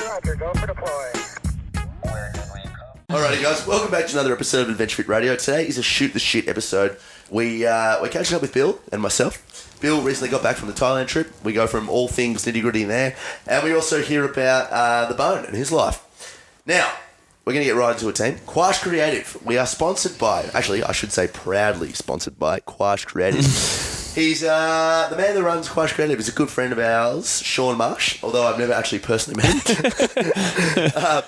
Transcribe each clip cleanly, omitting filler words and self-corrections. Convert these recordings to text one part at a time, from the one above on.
Roger, go for deploy. Alrighty guys, welcome back to another episode of Adventure Fit Radio. Today is a shoot the shit episode. We're catching up with Bill and myself. Bill recently got back from the Thailand trip. We go from all things nitty gritty in there, and we also hear about the Bone and his life. Now, we're going to get right into it, team. Quash Creative. We are sponsored by, actually I should say proudly sponsored by Quash Creative. He's the man that runs Quash Creative. He's a good friend of ours, Sean Marsh, although I've never actually personally met him.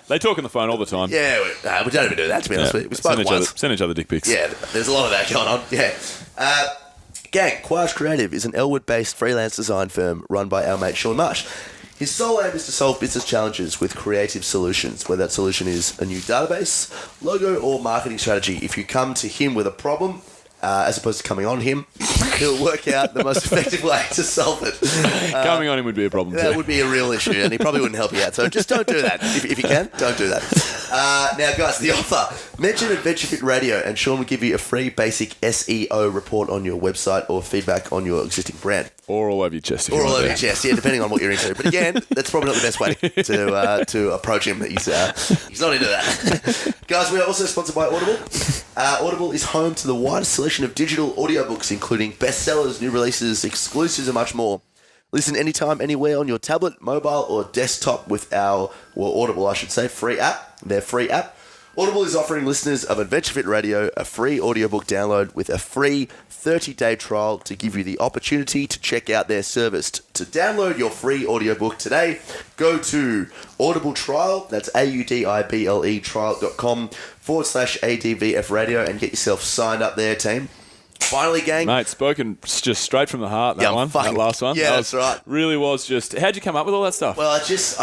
They talk on the phone all the time. Yeah, we don't even do that, to be honest with you. We spoke once. Send each other dick pics. Yeah, there's a lot of that going on. Yeah. Gang, Quash Creative is an Elwood-based freelance design firm run by our mate Sean Marsh. His sole aim is to solve business challenges with creative solutions, whether that solution is a new database, logo, or marketing strategy. If you come to him with a problem, as opposed to coming on him, he'll work out the most effective way to solve it. Coming on him would be a problem too. That would be a real issue, and he probably wouldn't help you out. So just don't do that. If you can, don't do that. Now, guys, the offer. Mention Adventure Fit Radio, and Sean will give you a free basic SEO report on your website or feedback on your existing brand. Or all over your chest. Or all over your chest, yeah, depending on what you're into. But again, that's probably not the best way to approach him. He's not into that. Guys, we are also sponsored by Audible. Audible is home to the widest selection of digital audiobooks, including bestsellers, new releases, exclusives, and much more. Listen anytime, anywhere on your tablet, mobile, or desktop with Audible, I should say, free app. Their free app. Audible is offering listeners of Adventure Fit Radio a free audiobook download with a free 30-day trial to give you the opportunity to check out their service. To download your free audiobook today, go to Audible Trial, that's AUDIBLE trial.com/ADVF Radio, and get yourself signed up there, team. Finally, gang. Mate, spoken just straight from the heart, that last one. Yeah, that's right. Really was just... How'd you come up with all that stuff? Well, I just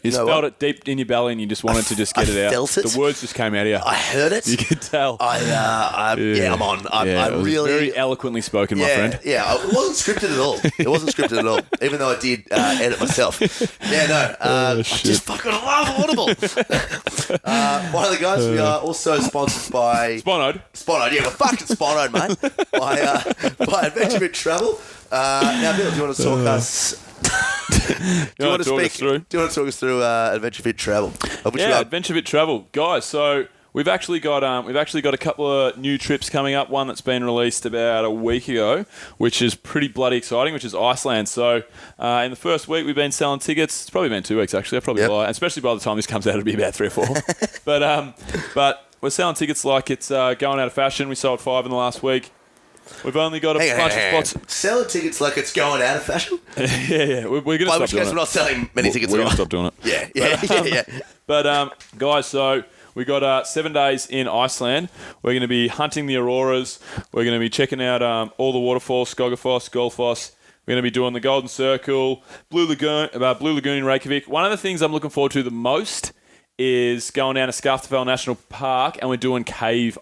you felt it deep in your belly and you just wanted to just get it out. I felt it. The words just came out of you. I heard it. You could tell. I'm on. I really... Very eloquently spoken, my friend. Yeah, it wasn't scripted at all. It wasn't scripted at all, even though I did edit myself. Yeah, no. I just fucking love Audible. Finally, guys, we are also sponsored by... Sponoed. Yeah, we're fucking Sponoed, mate. By Adventure Fit Travel. Now, Bill, do you want to talk us... Do you want to talk us through Adventure Fit Travel? Adventure Fit Travel, guys. So we've actually got a couple of new trips coming up. One that's been released about a week ago, which is pretty bloody exciting, which is Iceland. So in the first week, we've been selling tickets. It's probably been 2 weeks actually. I probably lie, and especially by the time this comes out, it'll be about 3 or 4. But we're selling tickets like it's going out of fashion. We sold 5 in the last week. We've only got a bunch of spots. Selling tickets like it's going out of fashion? Yeah. We're going to stop doing it. We're not selling many tickets at all. We're going to stop doing it. Yeah. But, guys, so we got 7 days in Iceland. We're going to be hunting the auroras. We're going to be checking out all the waterfalls, Skogafoss, Golfoss. We're going to be doing the Golden Circle, Blue Lagoon in Reykjavik. One of the things I'm looking forward to the most is going down to Skaftafell National Park, and we're doing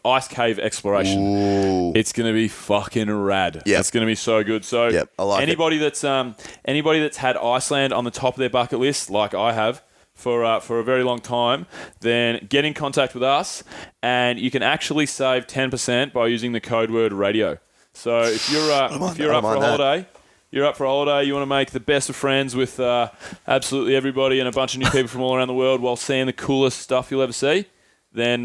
ice cave exploration. Ooh. It's going to be fucking rad. Yep. It's going to be so good. So I like anybody that's had Iceland on the top of their bucket list, like I have, for a very long time, then get in contact with us, and you can actually save 10% by using the code word radio. So if you're up for a holiday. You're up for a holiday, you want to make the best of friends with absolutely everybody and a bunch of new people from all around the world while seeing the coolest stuff you'll ever see, then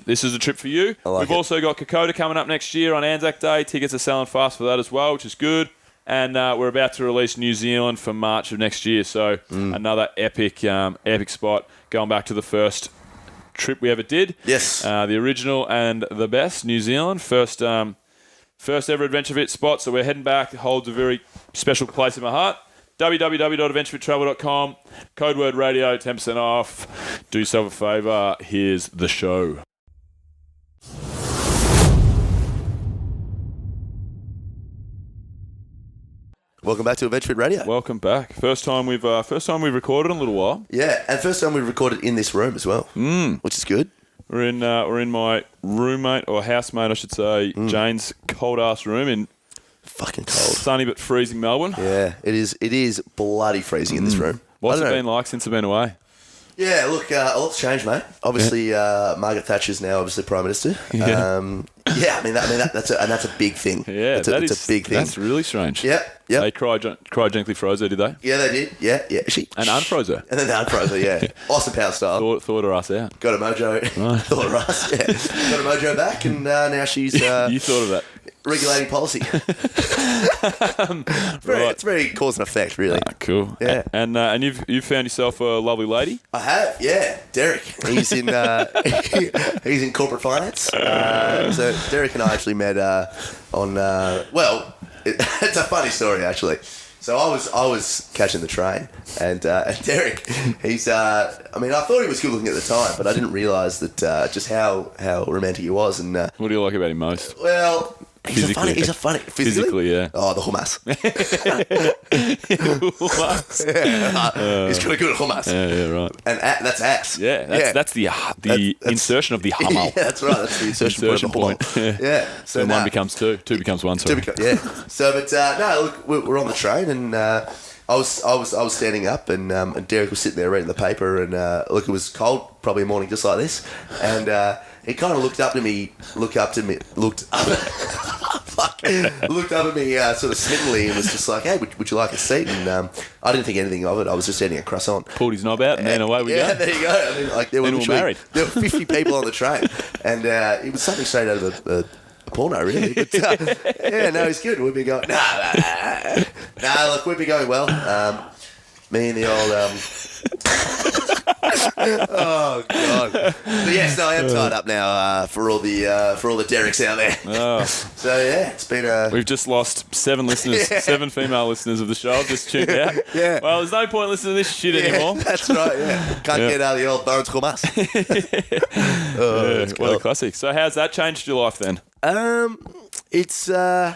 this is a trip for you. We've also got Koh Tao coming up next year on Anzac Day. Tickets are selling fast for that as well, which is good. And we're about to release New Zealand for March of next year. So another epic spot, going back to the first trip we ever did. Yes. The original and the best, New Zealand. First ever Adventure Fit spot, so we're heading back. It holds a very special place in my heart. www.adventurefittravel.com. Code word radio, 10% off. Do yourself a favour. Here's the show. Welcome back to Adventure Fit Radio. Welcome back. First time we've recorded in a little while. Yeah, and first time we've recorded in this room as well, which is good. We're in my roommate or housemate, I should say, Jane's cold ass room in fucking cold, sunny but freezing Melbourne. Yeah, it is bloody freezing in this room. What's it been like since I've been away? Yeah, look, a lot's changed, mate. Obviously, Margaret Thatcher's now obviously Prime Minister. Yeah. That's a big thing. Yeah, it's a big thing. That's really strange. Yep. They cryogenically froze her, did they? Yeah, they did. Yeah. And unfroze her. And then they unfroze her, yeah. Austin Power style. Thought her ass out. Got a mojo. Thought her ass, yeah. Got a mojo back, and now she's... you thought of that. Regulating policy. It's very cause and effect, really. Cool. Yeah. And you've found yourself a lovely lady? I have, yeah. Derek. He's in he's in corporate finance. So Derek and I actually met on it's a funny story actually. So I was catching the train, and Derek, he's I thought he was good looking at the time, but I didn't realise that just how romantic he was. And what do you like about him most? Well, He's a funny physically, yeah. Oh, the hummus. Hummus. He's got a good hummus. Yeah, right. And that's ass. Yeah, that's the insertion of the hummus. Yeah, that's right. That's the insertion point. Yeah. So one becomes two becomes one. Sorry. Yeah. So, but no, look, we're on the train, and I was standing up, and Derek was sitting there reading the paper, and look, it was cold, probably a morning just like this, and he kind of looked up at me sort of smittenly, and was just like, "Hey, would you like a seat?" And I didn't think anything of it. I was just eating a croissant. Pulled his knob out, and then away we go. Yeah, there you go. I mean, like there were married. There were 50 people on the train, and it was something straight out of a porno, really. But no, he's good. We'd be going. Look, we'd be going well. Me and the old. Oh God! But yes, no, I am tied up now for all the Dereks out there. Oh. So yeah, it's been We've just lost 7 listeners, 7 female listeners of the show. I've just tuned out. Yeah. Well, there's no point listening to this shit anymore. That's right. Yeah. Can't get out of the old bones hummus. What a classic. So how's that changed your life then? It's I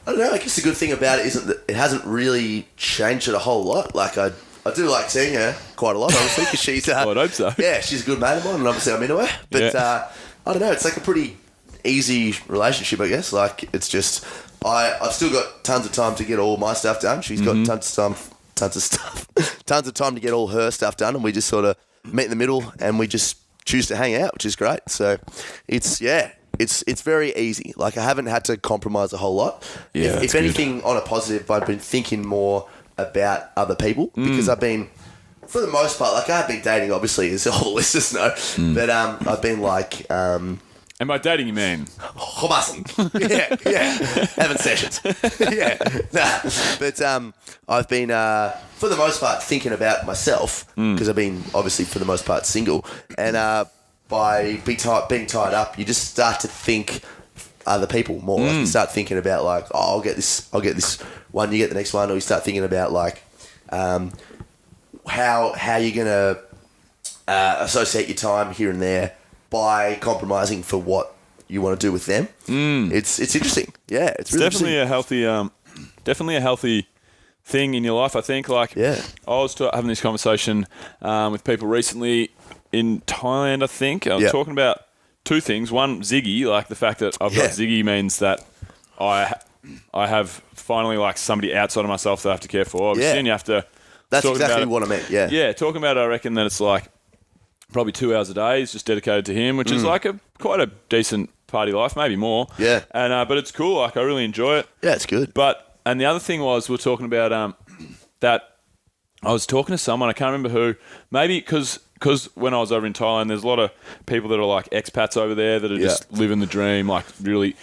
don't know. I guess the good thing about it isn't that it hasn't really changed it a whole lot. Like I do like seeing her quite a lot, obviously, because she's... Well, I'd hope so. Yeah, she's a good mate of mine, and obviously I'm into her. But I don't know, it's like a pretty easy relationship, I guess. Like, it's just... I've still got tons of time to get all my stuff done. She's got tons of time to get all her stuff done, and we just sort of meet in the middle, and we just choose to hang out, which is great. So, it's very easy. Like, I haven't had to compromise a whole lot. Yeah, if anything, on a positive, I've been thinking more about other people, because I've been, for the most part, like I've been dating, obviously, as all the listeners know, but I've been like... and by dating you mean? Hummusing. yeah. Having sessions. Yeah. Nah. But I've been, for the most part, thinking about myself, because I've been, obviously, for the most part, single, and by being tied up, you just start to think other people more. Like you start thinking about like, oh, I'll get this one, you get the next one, or you start thinking about like how you're gonna associate your time here and there by compromising for what you want to do with them. It's interesting. Yeah, it's really definitely definitely a healthy thing in your life. I think. Like, I was having this conversation with people recently in Thailand. I think I was talking about 2 things. One, Ziggy, like the fact that I've got Ziggy means that I have finally like somebody outside of myself that I have to care for. Obviously, and you have to. That's exactly what I meant. Yeah. Yeah, talking about it, I reckon that it's like probably 2 hours a day is just dedicated to him, which is like quite a decent party life, maybe more. Yeah. And but it's cool. Like I really enjoy it. Yeah, it's good. And the other thing was we're talking about that I was talking to someone, I can't remember who, maybe because when I was over in Thailand, there's a lot of people that are like expats over there that are just living the dream, like really,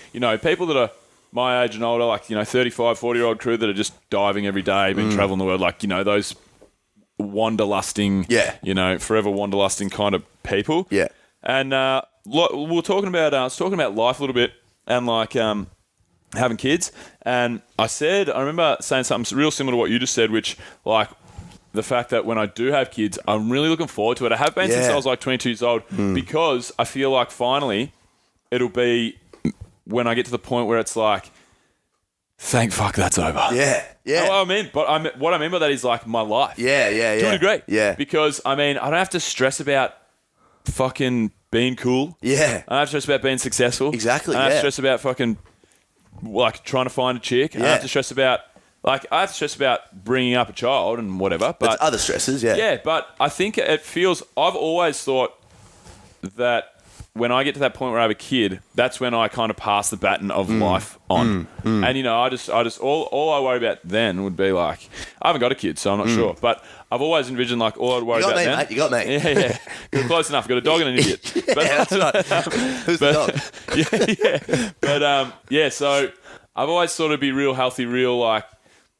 people that are my age and older, like, 35, 40-year-old crew that are just diving every day, been traveling the world, like, those wanderlusting, forever wanderlusting kind of people. Yeah. And we were talking about, I was talking about life a little bit and like having kids. And I remember saying something real similar to what you just said, which like, the fact that when I do have kids, I'm really looking forward to it. I have been since I was like 22 years old because I feel like finally it'll be when I get to the point where it's like, thank fuck that's over. Yeah. What I mean by that is like my life. Yeah. To a degree. Yeah. Because I don't have to stress about fucking being cool. Yeah. I don't have to stress about being successful. Exactly. I don't have to stress about fucking like trying to find a chick. I don't have to stress about like I have to stress about bringing up a child and whatever, but It's other stresses, yeah. yeah, but I think it feels. I've always thought that when I get to that point where I have a kid, that's when I kind of pass the baton of life on. And, you know, I just all I worry about then would be like, I haven't got a kid, so I'm not sure. But I've always envisioned like all I'd worry about then. Mate, you got me. Yeah. You're close enough. I've got a dog and an idiot. Yeah, that's right. Who's the dog? Yeah. But, so I've always thought it'd be real healthy, real like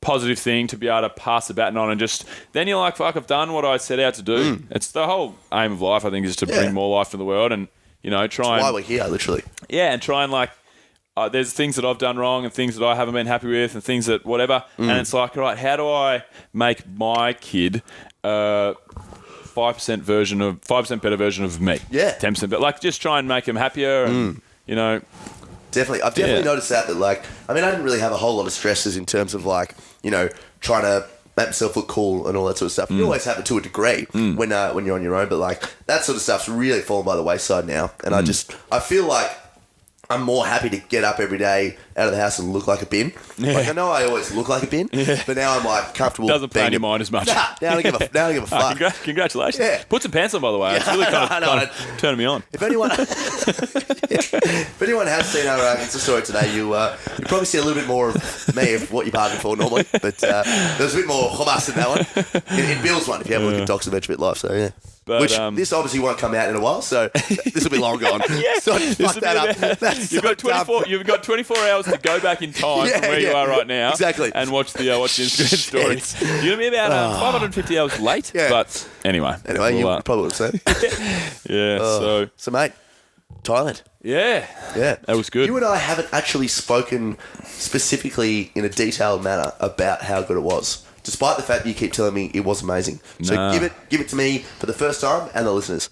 positive thing to be able to pass the baton on and just then you're like, fuck, I've done what I set out to do. It's the whole aim of life, I think, is to bring more life to the world and, you know, try. That's why we're here, literally. Yeah, and try and like, there's things that I've done wrong and things that I haven't been happy with and things that whatever. And it's like, all right, how do I make my kid 5% better version of me? Yeah. 10% better. Like, just try and make him happier and, you know. Definitely. I've definitely noticed that like, I mean, I didn't really have a whole lot of stresses in terms of like, you know, trying to make myself look cool and all that sort of stuff. You always have it to a degree when you're on your own, but like that sort of stuff's really fallen by the wayside now. And I feel like I'm more happy to get up every day out of the house and look like a bin. Yeah. Like I know I always look like a bin, but now I'm like comfortable. Doesn't play in your mind as much. Nah, now I don't give a fuck. Congratulations. Yeah. Put some pants on, by the way. It's really kind of turning me on. If anyone has seen our Insta story today, you probably see a little bit more of me of what you're bargaining for normally. But there's a bit more Hamas in that one. In Bill's one, if you have a look at Doc's Adventure Bit Life. So yeah. But, which this obviously won't come out in a while, so this will be long gone. Yeah. So I just fucked that up. That's you've got 24. You've got 24 hours to go back in time from where you are right now, exactly, and watch the Instagram stories. You're gonna be about 550 hours late, but anyway, you probably would say. So mate, Thailand. Yeah, that was good. You and I haven't actually spoken specifically in a detailed manner about how good it was. Despite the fact that you keep telling me it was amazing. So give it to me for the first time and the listeners.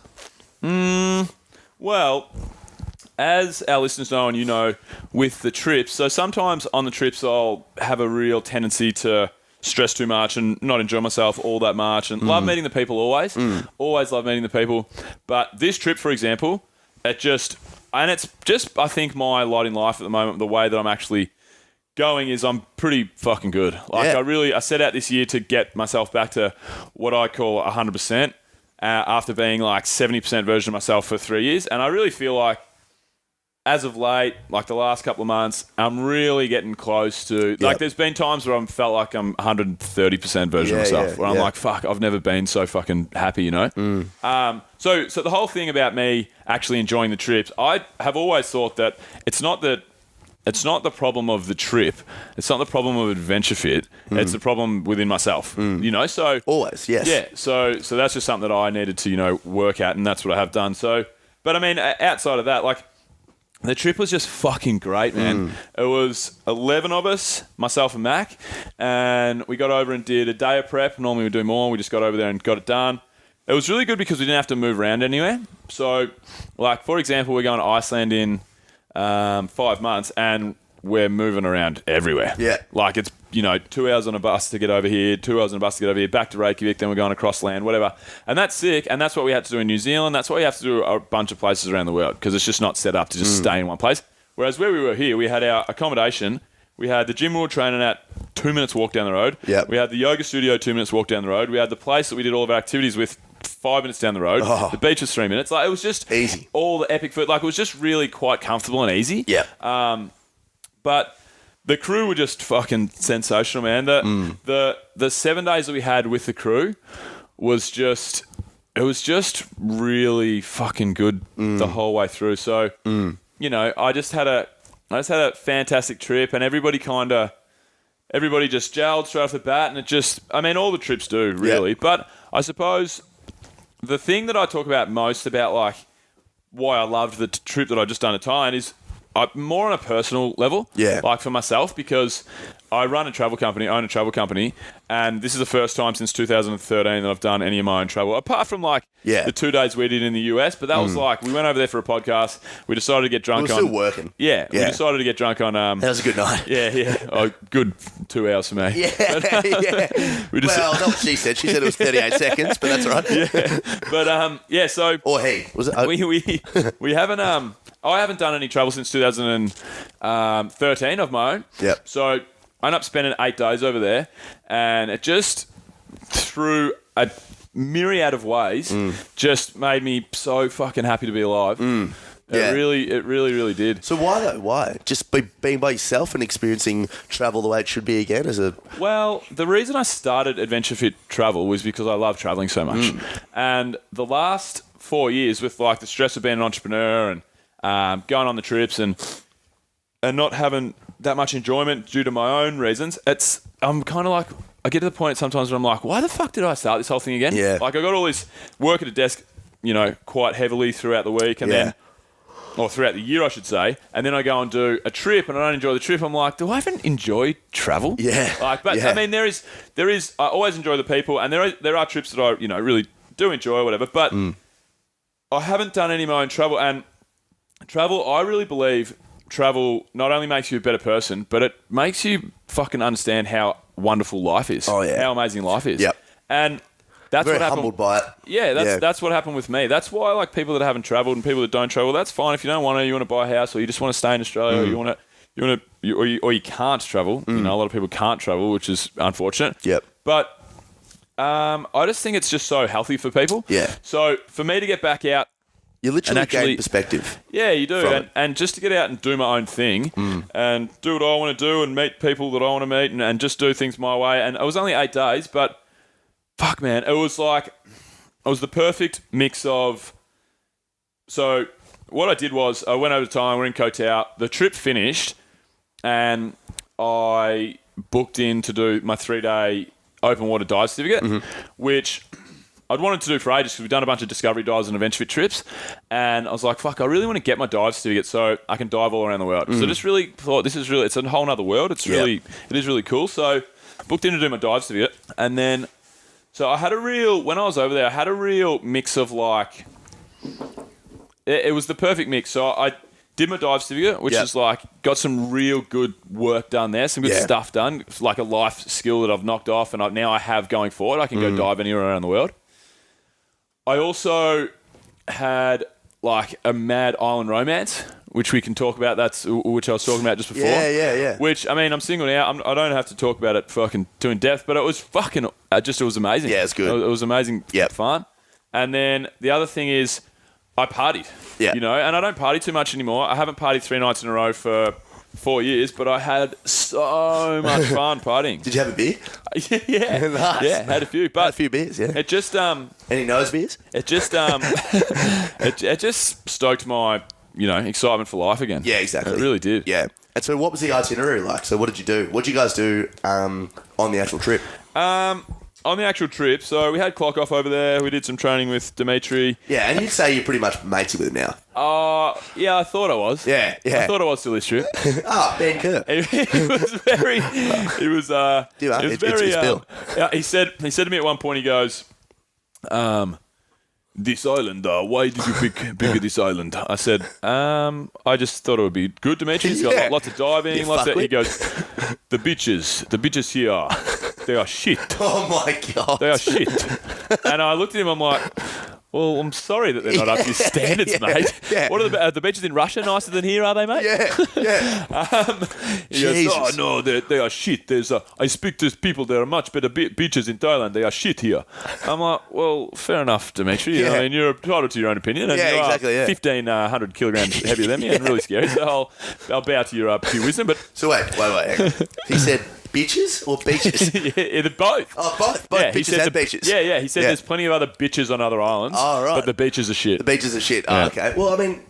Well, as our listeners know and you know, with the trips, so sometimes on the trips I'll have a real tendency to stress too much and not enjoy myself all that much and love meeting the people always. Always love meeting the people. But this trip, for example, it's just, I think my lot in life at the moment, the way that I'm actually going is I'm pretty fucking good. Like I set out this year to get myself back to what I call 100% after being like 70% version of myself for 3 years. And I really feel like as of late, like the last couple of months, I'm really getting close to, like there's been times where I've felt like I'm 130% version of myself where I'm like, fuck, I've never been so fucking happy, you know? So the whole thing about me actually enjoying the trips, I have always thought that it's not the problem of the trip. It's not the problem of Adventure Fit. It's the problem within myself, you know? So always, yes. Yeah. So that's just something that I needed to, you know, work at, and that's what I have done. So, but I mean, outside of that, like the trip was just fucking great, man. It was 11 of us, myself and Mac, and we got over and did a day of prep. Normally we do more. We just got over there and got it done. It was really good because we didn't have to move around anywhere. So, like, for example, we're going to Iceland in 5 months and we're moving around everywhere. Yeah. Like it's, you know, 2 hours on a bus to get over here, 2 hours on a bus to get over here, back to Reykjavik, then we're going across land, whatever. And that's sick. And that's what we had to do in New Zealand. That's what we have to do a bunch of places around the world because it's just not set up to just stay in one place. Whereas where we were here, we had our accommodation. We had the gym we were training at 2 minutes walk down the road. Yep. We had the yoga studio 2 minutes walk down the road. We had the place that we did all of our activities with 5 minutes down the road. The beach was 3 minutes. Like it was just easy. All the epic food. Like it was just really quite comfortable and easy. Yeah. But the crew were just fucking sensational, man. The 7 days that we had with the crew was just really fucking good the whole way through. So you know, I just had a fantastic trip, and everybody just gelled straight off the bat, and it just, I mean, all the trips do really. Yep. But I suppose the thing that I talk about most about like why I loved the trip that I just done to Thailand is more on a personal level, like for myself, because I own a travel company, and this is the first time since 2013 that I've done any of my own travel, apart from like the 2 days we did in the US, but that was like, we went over there for a podcast, we decided to get drunk on... We were still working. Yeah, we decided to get drunk on... that was a good night. Yeah. Oh, good 2 hours for me. Yeah. Well, not what she said. She said it was 38 seconds, but that's all right. Yeah. But, so... Or he. Was it? We haven't... I haven't done any travel since 2013 of my own. Yep. So I ended up spending 8 days over there, and it just, through a myriad of ways, just made me so fucking happy to be alive. Yeah. It really did. So why though? Why? Just being by yourself and experiencing travel the way it should be again as a... Well, the reason I started Adventure Fit Travel was because I love traveling so much. And the last 4 years with like the stress of being an entrepreneur and going on the trips and not having that much enjoyment due to my own reasons, I'm kind of like, I get to the point sometimes where I'm like, why the fuck did I start this whole thing again? Yeah. Like I got all this work at a desk, quite heavily throughout the week or throughout the year, I should say, and then I go and do a trip, and I don't enjoy the trip. I'm like, do I even enjoy travel? Yeah. I mean, there is. I always enjoy the people, and there are trips that I, really do enjoy or whatever. But I haven't done any of my own travel, and travel. I really believe travel not only makes you a better person, but it makes you fucking understand how wonderful life is. Oh yeah. How amazing life is. Yep. And that's Very what happened. humbled by it. Yeah, that's what happened with me. That's why, like, people that haven't travelled and people that don't travel, that's fine. If you don't want to, you want to buy a house, or you just want to stay in Australia, or you can't travel. A lot of people can't travel, which is unfortunate. Yep. But I just think it's just so healthy for people. Yeah. So for me to get back out, You literally actually gain perspective. yeah, you do, From it. and just to get out and do my own thing and do what I want to do and meet people that I want to meet and just do things my way. And it was only 8 days, but fuck, man, it was the perfect mix of. So what I did was I went over to Thailand. We're in Koh Tao. The trip finished, and I booked in to do my 3-day open water dive certificate, which I'd wanted to do for ages because we've done a bunch of discovery dives and adventure fit trips, and I was like, fuck, I really want to get my dive certificate so I can dive all around the world. So I just really thought it's a whole other world. It is really cool. So booked in to do my dive certificate, and then so when I was over there, I had a real mix of like, it was the perfect mix. So I did my dive certificate, which is like, got some real good work done there, some good stuff done. It's like a life skill that I've knocked off, and now I have going forward. I can go dive anywhere around the world. I also had like a mad island romance, which we can talk about. Which I was talking about just before. Yeah. Which, I mean, I'm single now. I don't have to talk about it fucking too in depth, but it was fucking, it was amazing. Yeah, it's good. It was amazing fun. And then the other thing is I partied, and I don't party too much anymore. I haven't partied 3 nights in a row for 4 years, but I had so much fun partying. Did you have a beer? Yeah. Nice. Yeah, had a few. But Had a few beers, yeah. it just Any nose beers? it just it just stoked my excitement for life again. Yeah, exactly. It really did. Yeah. And so what was the itinerary like? So what did you do? What did you guys do on the actual trip? On the actual trip, so we had clock off over there. We did some training with Dimitri. Yeah, and you'd say you're pretty much matey with him now. Yeah, I thought I was. Yeah. I thought I was till this trip. Ben Kerr. It was very. It was. It's Bill. Yeah, he said to me at one point. He goes, "This island. Why did you pick this island?" I said, "I just thought it would be good, Dimitri. It's got lots of diving. He goes, the beaches here, they are shit. Oh my God. They are shit." And I looked at him. I'm like, well, I'm sorry that they're not up to your standards, mate. Yeah. What are the beaches in Russia nicer than here, are they, mate? Yeah. He goes, "Oh, no, they are shit. I speak to people, there are much better beaches in Thailand. They are shit here." I'm like, well, fair enough, Dimitri. Yeah. I mean, you're entitled to your own opinion. And you exactly, are 1,500 kilograms heavier than me and really scary. So I'll bow to your wisdom. But So wait. Hang on. He said bitches or beaches? yeah, both. Oh, both. Both bitches and beaches. Yeah. He said there's plenty of other bitches on other islands. Oh, right. But the beaches are shit. The beaches are shit. Yeah. Oh, okay. Well, I mean,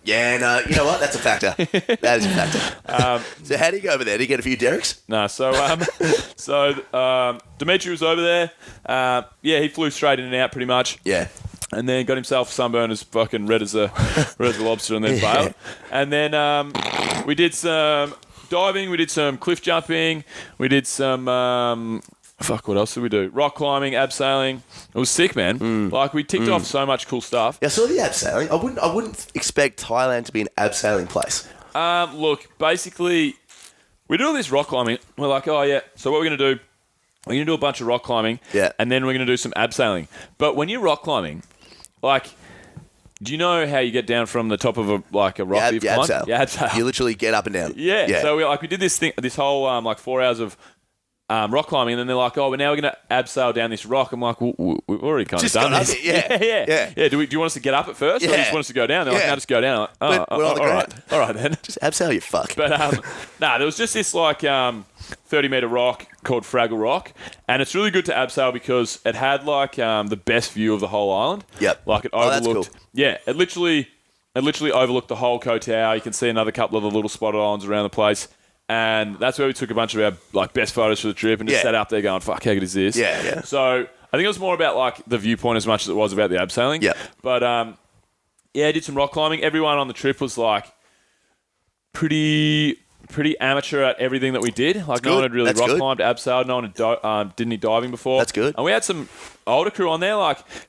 yeah, no, you know what? That's a factor. That is a factor. So how do you go over there? Did you get a few derricks? No, so Dimitri was over there. He flew straight in and out pretty much. Yeah. And then got himself sunburned as fucking red as a lobster and then bailed. And then we did some diving, we did some cliff jumping, we did some what else did we do? Rock climbing, abseiling. It was sick, man. Like, we ticked off so much cool stuff. Yeah, I saw the abseiling. I wouldn't expect Thailand to be an abseiling place. Look, basically, we do all this rock climbing. We're like, oh yeah, so what we're going to do, we're going to do a bunch of rock climbing, Yeah. and then we're going to do some abseiling. But when you're rock climbing, like, do you know how you get down from the top of a rock? You've climbed? abseil. Yeah, abseil. You literally get up and down. Yeah. So we did this whole 4 hours of rock climbing, and then they're like, "Oh, but now we're going to abseil down this rock." I'm like, well, "We've already kind of done this." Yeah. Do you want us to get up at first, or do you just want us to go down? They're like, "No, just go down." I'm like, But we're on the ground. All right then. Just abseil, you fuck. But there was just this 30-meter rock called Fraggle Rock, and it's really good to abseil because it had the best view of the whole island. Yep. It overlooked. That's cool. Yeah, it literally overlooked the whole Koh Tao. You can see another couple of the little spotted islands around the place. And that's where we took a bunch of our best photos for the trip and just sat up there going, fuck, how good is this? Yeah. So I think it was more about the viewpoint as much as it was about the abseiling. Yeah. But I did some rock climbing. Everyone on the trip was pretty amateur at everything that we did. No one had really rock climbed, abseiled. No one had did any diving before. That's good. And we had some older crew on there,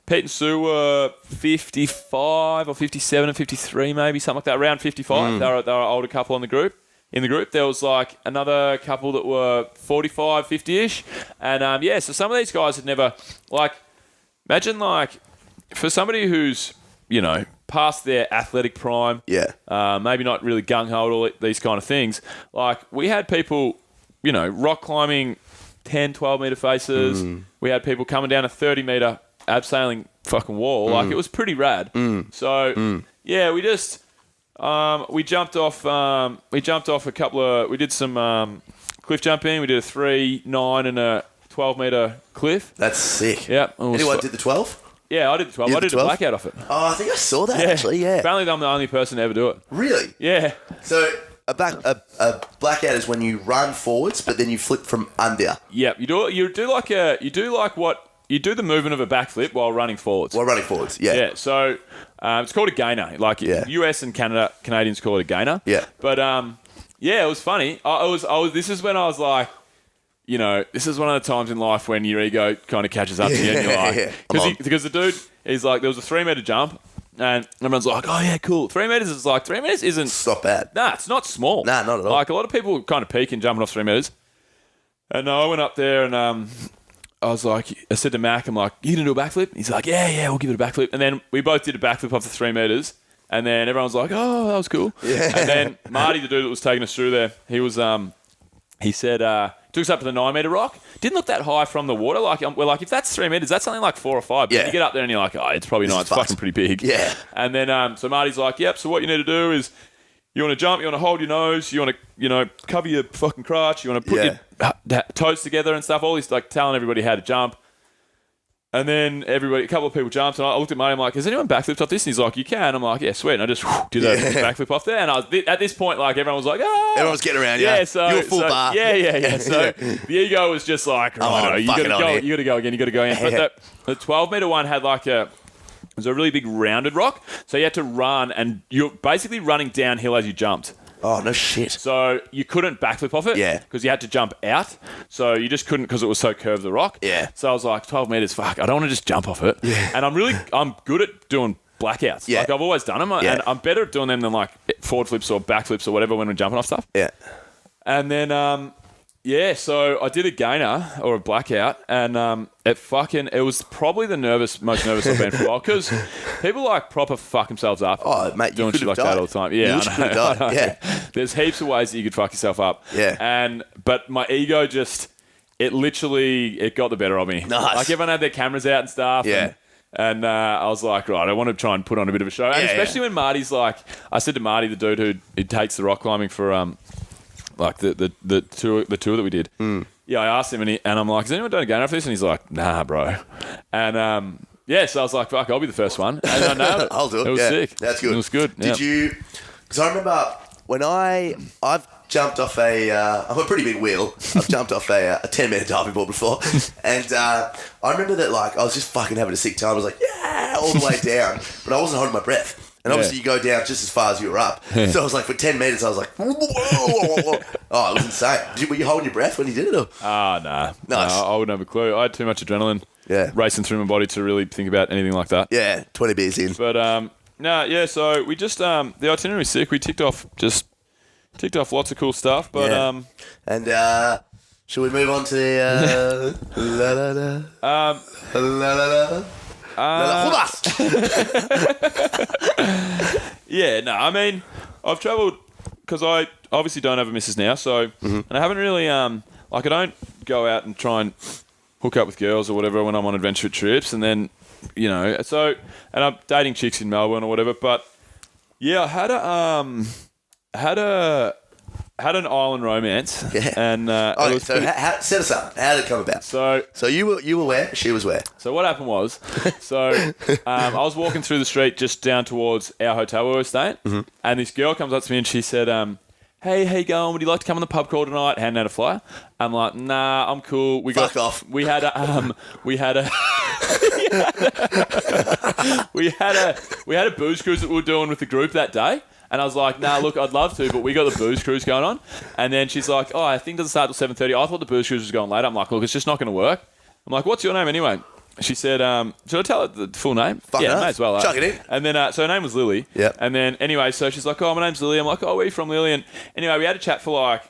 Pete and Sue were 55 or 57 and 53 maybe, something like that, around 55. They were an older couple in the group. There was another couple that were 45, 50-ish. And so some of these guys had never, imagine for somebody who's, past their athletic prime, maybe not really gung-ho at all these kind of things, we had people, rock climbing 10, 12-metre faces. We had people coming down a 30-metre abseiling fucking wall. It was pretty rad. So, we just... we jumped off a couple of... We did some cliff jumping. We did a 3, 9 and a 12-metre cliff. That's sick. Yeah. Anyone did the 12? Yeah, I did the 12. I did a blackout off it. Oh, I think I saw that actually, yeah. Apparently I'm the only person to ever do it. Really? Yeah. So a blackout is when you run forwards, but then you flip from under. Yeah, you do the movement of a backflip while running forwards. Yeah. Yeah, so it's called a gainer. US and Canadians call it a gainer. Yeah. But it was funny. This is when I was this is one of the times in life when your ego kind of catches up to you and you're because the dude, he's there was a 3-meter jump and everyone's like, oh yeah, cool. 3 meters is 3 meters isn't... It's not bad. Nah, it's not small. Nah, not at all. A lot of people kind of peak in jumping off 3 meters. And I went up there and I said to Mac, I'm like, you going to do a backflip? He's like, yeah, we'll give it a backflip. And then we both did a backflip off the 3 meters. And then everyone was like, oh, that was cool. Yeah. And then Marty, the dude that was taking us through there, he was, he said, took us up to the 9-meter rock. Didn't look that high from the water. We're if that's 3 meters, that's something 4 or 5. But you get up there and you're oh, it's probably not. It's fucking pretty big. Yeah. And then, so Marty's like, yep, so what you need to do is you want to jump, you want to hold your nose, you want to, cover your fucking crotch, you want to put your toes together and stuff, all this, telling everybody how to jump. And then a couple of people jumped, and I looked at Marty, I'm like, has anyone backflipped off this? And he's like, you can. I'm like, yeah, sweet. And I just did a backflip off there. And at this point, everyone was like, ah. Everyone was getting around, yeah. So, you were full bar. Yeah. So the ego was just right, you got to go again. But the 12-meter one had it was a really big rounded rock. So you had to run, and you're basically running downhill as you jumped. Oh, no shit. So you couldn't backflip off it. Yeah. Because you had to jump out. So you just couldn't because it was so curved, the rock. Yeah. So I was 12 meters, fuck, I don't want to just jump off it. Yeah. And I'm good at doing blackouts. Yeah. I've always done them. And I'm better at doing them than forward flips or backflips or whatever when we're jumping off stuff. Yeah. And then, so I did a gainer or a blackout, and it was probably the most nervous I've been for a while because people proper fuck themselves up. Oh, mate, you doing could shit have like died. that all the time. Yeah, you could have died. Yeah. There's heaps of ways that you could fuck yourself up. Yeah. But my ego just, it got the better of me. Nice. Everyone had their cameras out and stuff. Yeah. And I was right, I want to try and put on a bit of a show. And especially when Marty's I said to Marty, the dude who takes the rock climbing for the tour that we did. Yeah, I asked him and I'm like, has anyone done a gainer for this? And he's like, nah, bro. And so I was like, fuck, I'll be the first one. And I nailed it. I'll do it. It was sick. That's good. It was good. Did you? Because I remember when I've jumped off I'm a pretty big wheel. I've jumped off a 10-meter diving board before, and I remember that I was just fucking having a sick time. I was all the way down, but I wasn't holding my breath. And obviously you go down just as far as you were up. So I was for 10 meters, I was whoa. Oh, it was insane. Were you holding your breath when you did it? Or? Nah. Nice. No, I wouldn't have a clue. I had too much adrenaline racing through my body to really think about anything like that. Yeah, 20 beers in. But, so we just, the itinerary was sick. We ticked off lots of cool stuff. But, and, should we move on to the, Yeah, no, I mean, I've travelled because I obviously don't have a missus now, so and I haven't really like I don't go out and try and hook up with girls or whatever when I'm on adventure trips, and then so and I'm dating chicks in Melbourne or whatever. But yeah, I had an island romance, and okay, so set us up. How did it come about? So you were where? She was where? So what happened was, I was walking through the street just down towards our hotel where we were staying, and this girl comes up to me and she said, "Hey, how you going? Would you like to come on the pub crawl tonight?" Handing out a flyer. I'm like, "Nah, I'm cool." Fuck off. We had a booze cruise that we were doing with the group that day. And I was like, nah, look, I'd love to, but we got the booze cruise going on. And then she's like, oh, I think it doesn't start till 7:30. I thought the booze cruise was going later. I'm like, look, it's just not going to work. I'm like, what's your name anyway? She said, should I tell her the full name? Yeah, may as well. Chuck it in. And then, so her name was Lily. Yep. And then, anyway, so she's like, oh, my name's Lily. I'm like, oh, where are you from, Lily? And anyway, we had a chat for like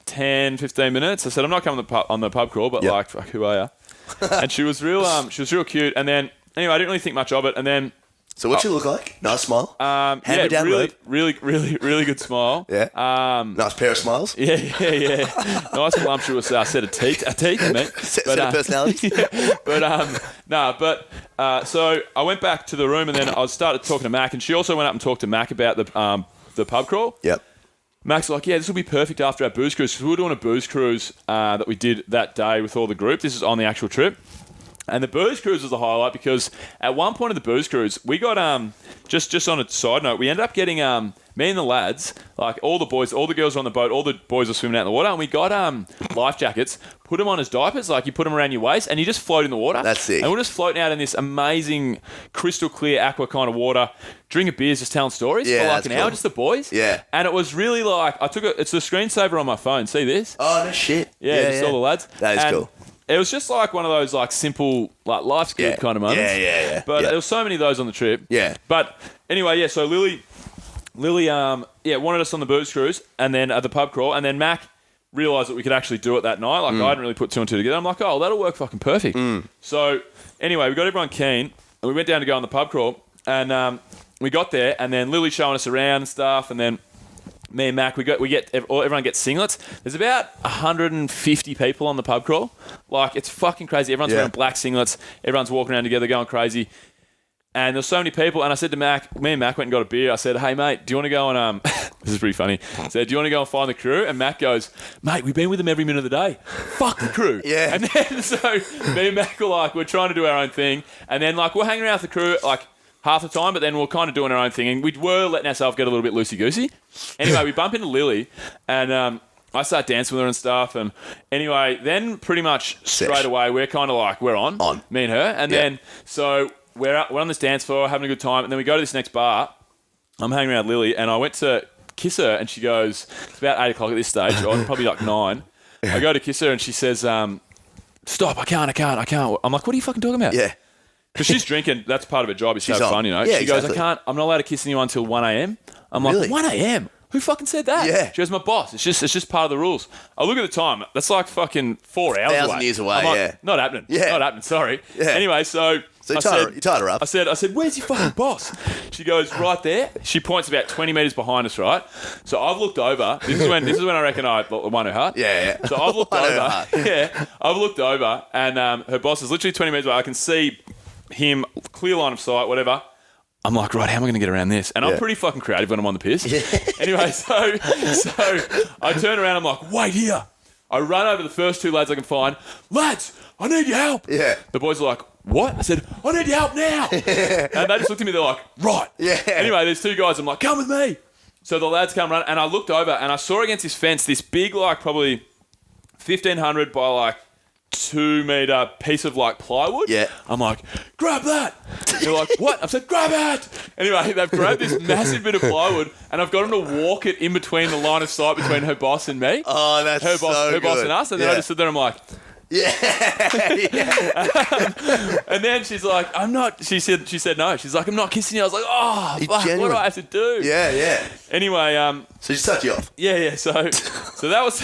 10, 15 minutes. I said, I'm not coming on the pub crawl, but like, fuck, who are you? And she was real cute. And then, anyway, I didn't really think much of it. And then, so what'd she look like? Nice smile? Down really good smile. Yeah. Nice pair of smiles? Yeah. Nice voluptuous set of teeth, I mean. Set of personalities? So I went back to the room and then I started talking to Mac, and she also went up and talked to Mac about the pub crawl. Yep. Mac's like, yeah, this will be perfect after our booze cruise, because we were doing a booze cruise that we did that day with all the group. This is on the actual trip. And the booze cruise was the highlight because at one point of the booze cruise, we got, just on a side note, we ended up getting, me and the lads, like all the boys, all the girls were on the boat, all the boys were swimming out in the water, and we got life jackets, put them on as diapers, like you put them around your waist, and you just float in the water. That's sick. And we're just floating out in this amazing, crystal clear aqua kind of water, drinking beers, just telling stories for like an hour, just the boys. Yeah. And it was really like, it's the screensaver on my phone. See this? Oh, no shit. Yeah, just all the lads. That is cool. It was just like one of those like simple, like life's good kind of moments. Yeah. But there was so many of those on the trip. Yeah. But anyway, so Lily, wanted us on the booze cruise, and then at the pub crawl, and then Mac realised that we could actually do it that night. Like I hadn't really put two and two together. I'm like, oh, that'll work fucking perfect. So anyway, we got everyone keen, and we went down to go on the pub crawl, and we got there, and then Lily showing us around and stuff, and then me and Mac, everyone gets singlets. There's about 150 people on the pub crawl. Like, it's fucking crazy. Everyone's wearing black singlets. Everyone's walking around together going crazy. And there's so many people. And I said to Mac, me and Mac went and got a beer. I said, hey, mate, do you want to go and... this is pretty funny. I said, do you want to go and find the crew? And Mac goes, mate, we've been with them every minute of the day. Fuck the crew. Yeah. And then so me and Mac were like, we're trying to do our own thing. And then like we're hanging around with the crew like half the time, but then we're kind of doing our own thing. And we were letting ourselves get a little bit loosey-goosey. Anyway, we bump into Lily and... I start dancing with her and stuff, and anyway, then pretty much straight away we're kind of like we're on, me and her, and then so we're on this dance floor having a good time, and then we go to this next bar. I'm hanging around Lily, and I went to kiss her, and she goes, it's about 8 o'clock at this stage, or probably like 9. I go to kiss her, and she says, "Stop! I can't." I'm like, what are you fucking talking about? Yeah. Because she's drinking. That's part of her job. Is to have fun, you know. Yeah, she goes, I can't. I'm not allowed to kiss anyone until 1 a.m. I'm like, 1 a.m. Who fucking said that? Yeah. She goes, my boss. It's just part of the rules. I look at the time. That's like fucking 4 hours 1,000 years away, I'm like, Not happening. Yeah. Not happening, sorry. Yeah. Anyway, so you tied her up. I said, where's your fucking boss? She goes, right there. She points about 20 metres behind us, right? So I've looked over. This is when I reckon I won her heart. Yeah. So I've looked over. Yeah. I've looked over, and her boss is literally 20 metres away. I can see him, clear line of sight, whatever. I'm like, right, how am I going to get around this? And I'm pretty fucking creative when I'm on the piss. Anyway, so I turn around, I'm like, wait here. I run over the first two lads I can find. Lads, I need your help. Yeah. The boys are like, what? I said, I need your help now. And they just looked at me, they're like, right. Yeah. Anyway, there's two guys, I'm like, come with me. So the lads come run, and I looked over, and I saw against this fence this big, like, probably 1,500 by, like, 2 metre piece of like plywood. Yeah. I'm like, grab that. They're like, what? I said, grab it. Anyway, they've grabbed this massive bit of plywood, and I've got them to walk it in between the line of sight between her boss and me. Oh, that's her boss and us. And then I just stood there and I'm like, and then she's like, I'm not. She said no. She's like, I'm not kissing you. I was like, oh, fuck, what do I have to do? Yeah. Anyway, so she sucked you off. Yeah. So that was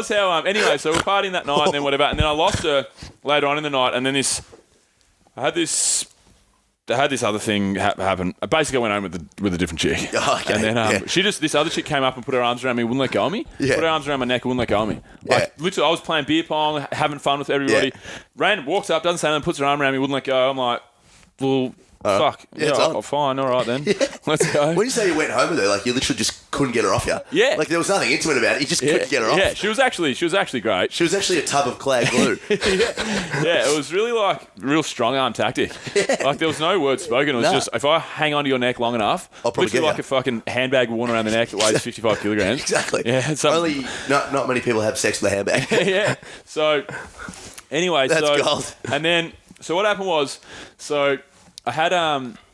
how. Anyway, so we're partying that night, and then whatever, and then I lost her later on in the night, and then this I had this other thing happen. Basically, I went home with a different chick. Oh, okay. And then this other chick came up and put her arms around me, wouldn't let go of me. Yeah. Put her arms around my neck and wouldn't let go of me. Like, literally, I was playing beer pong, having fun with everybody. Random, walks up, doesn't say anything, puts her arm around me, wouldn't let go. I'm like, well, fuck. Yeah, fine, all right then. Let's go. When you say you went home with her, like you literally just couldn't get her off you. Yeah. Like there was nothing intimate about it. You just couldn't get her off. Yeah, she was actually great. She was actually a tub of Clag glue. Yeah, it was really like real strong arm tactic. Yeah. Like there was no word spoken. It was just if I hang onto your neck long enough, I'll probably literally get like a fucking handbag worn around the neck that weighs 55 kilograms. Exactly. Yeah. Only not many people have sex with a handbag. Yeah. So anyway, That's gold. And then what happened was I had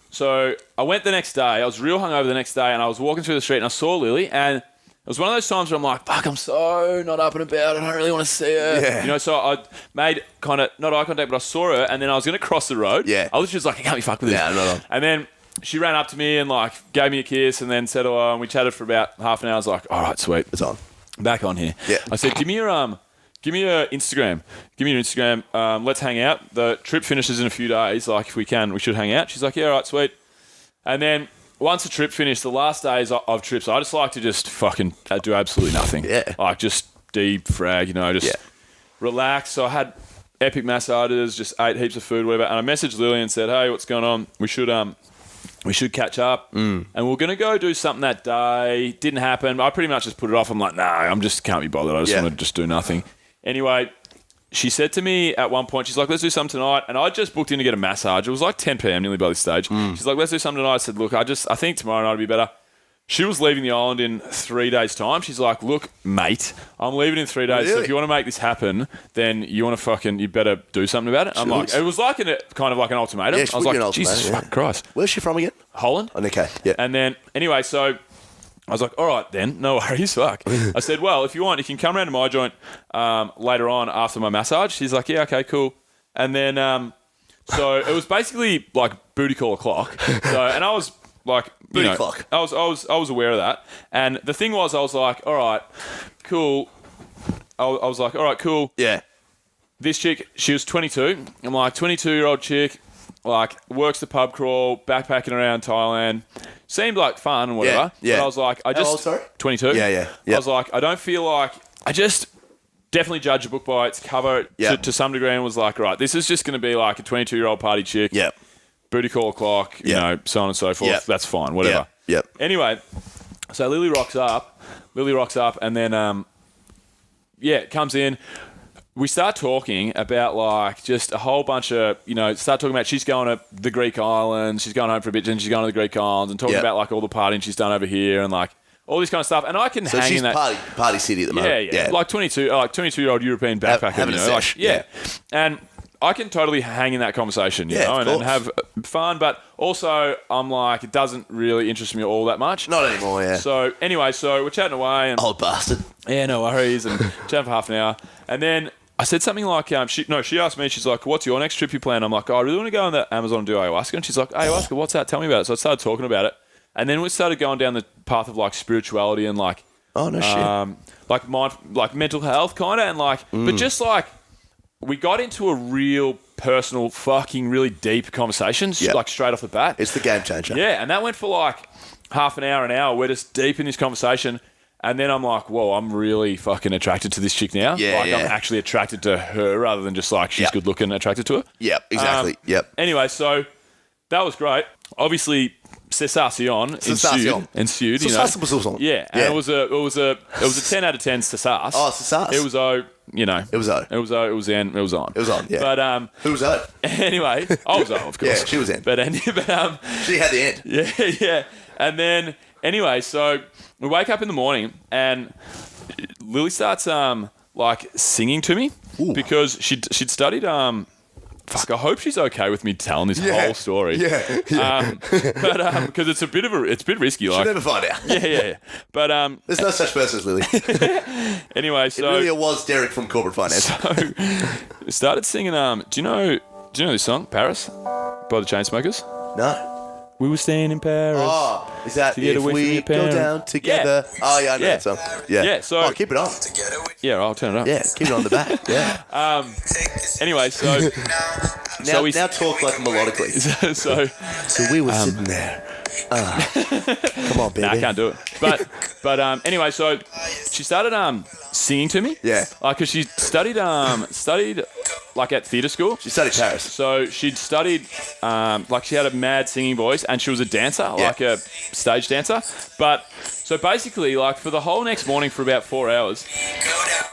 So I went the next day. I was real hungover the next day, and I was walking through the street, and I saw Lily, and it was one of those times where I'm like, fuck, I'm so not up and about. I don't really want to see her. Yeah. You know, so I made kind of, not eye contact, but I saw her, and then I was going to cross the road. Yeah. I was just like, I can't be fucked with this. Yeah, no. And then she ran up to me and, like, gave me a kiss and then said hello, and we chatted for about half an hour. I was like, all right, sweet. It's on. Back on here. Yeah. I said, give me your Instagram. Give me your Instagram. Let's hang out. The trip finishes in a few days. Like, if we can, we should hang out. She's like, yeah, all right, sweet. And then once the trip finished, the last days of trips, I just like to just fucking do absolutely nothing. Yeah. Like just deep frag, you know, just relax. So I had epic massages, just ate heaps of food, whatever. And I messaged Lily and said, hey, what's going on? We should catch up. And we're going to go do something that day. Didn't happen. I pretty much just put it off. I'm like, nah, I'm just can't be bothered. I just want to just do nothing. Anyway, she said to me at one point, she's like, let's do something tonight. And I just booked in to get a massage. It was like 10 p.m. nearly by this stage. She's like, let's do something tonight. I said, look, I think tomorrow night will be better. She was leaving the island in 3 days' time. She's like, look, mate, I'm leaving in 3 days. Really? So if you want to make this happen, then you better do something about it. I'm like, it was like kind of like an ultimatum. Yeah, I was like, Jesus fucking Christ. Where's she from again? Holland. Oh, okay. Yeah. And then, anyway, so I was like, all right then, no worries, fuck. I said, well, if you want, you can come around to my joint later on after my massage. She's like, yeah, okay, cool. And then, so it was basically like booty call o'clock. So, and I was like, booty clock. I was aware of that. And the thing was, I was like, all right, cool. I was like, all right, cool. Yeah. This chick, she was 22. I'm like, 22-year-old chick, like works the pub crawl, backpacking around Thailand. Seemed like fun and whatever. Yeah. But I was like, How old, sorry? 22. Yeah. I was like, I don't feel like, I just definitely judge a book by its cover to some degree and was like, right, this is just going to be like a 22-year-old party chick. Yep. Booty call o'clock, you know, so on and so forth. Yep. That's fine, whatever. Yep. Anyway, so Lily rocks up and then, comes in. We start talking about like just a whole bunch of, start talking about she's going to the Greek islands, she's going home for a bit and she's going to the Greek islands and talking about like all the partying she's done over here and like all this kind of stuff. And I can hang in that. So she's party city at the moment. Yeah. Like 22-year-old European backpacker. Having a sesh. Yeah. And I can totally hang in that conversation, you know, and have fun. But also I'm like, it doesn't really interest me all that much. Not anymore, yeah. So anyway, we're chatting away. And old bastard. Yeah, no worries. And chatting for half an hour. And then I said something like, she asked me, she's like, what's your next trip you plan? I'm like, I really want to go on the Amazon and do ayahuasca. And she's like, ayahuasca, what's that? Tell me about it. So I started talking about it. And then we started going down the path of like spirituality and like, oh, no shit. Like mental health kind of. And like, but just like, we got into a real personal, fucking really deep conversation, like straight off the bat. It's the game changer. Yeah. And that went for like half an hour. We're just deep in this conversation. And then I'm like, whoa, I'm really fucking attracted to this chick now. I'm actually attracted to her rather than just like she's good looking, attracted to her. Yep, exactly. Anyway, so that was great. Obviously, sensación ensued. Sensación. Yeah, and it was a 10 out of 10 sensas. Oh, sensas. It was It was on. It was on, yeah. But who was that? Anyway, I was on, of course. Yeah, she was in. But she had the end. Yeah. And then anyway, so we wake up in the morning and Lily starts like singing to me because she'd studied fuck, I hope she's okay with me telling this whole story. Yeah. But because it's a bit risky. She'll never find out. Yeah. But there's no such person as Lily. Anyway, so it really was Derek from Corporate Finance. So started singing. Do you know this song, Paris, by the Chainsmokers? No. We were staying in Paris. Oh, is that if we go down together? Yeah. Oh, yeah, I know that song. Yeah. So keep it on. Yeah, I'll turn it up. Yeah, keep it on the back. Yeah. Anyway, so Now talk like melodically. So we were sitting there. Come on, baby. Nah, I can't do it. But anyway, so she started singing to me. Yeah. Because she studied like at theatre school. She studied Paris. So she'd studied like she had a mad singing voice, and she was a dancer, like a stage dancer. But so basically, like for the whole next morning for about 4 hours,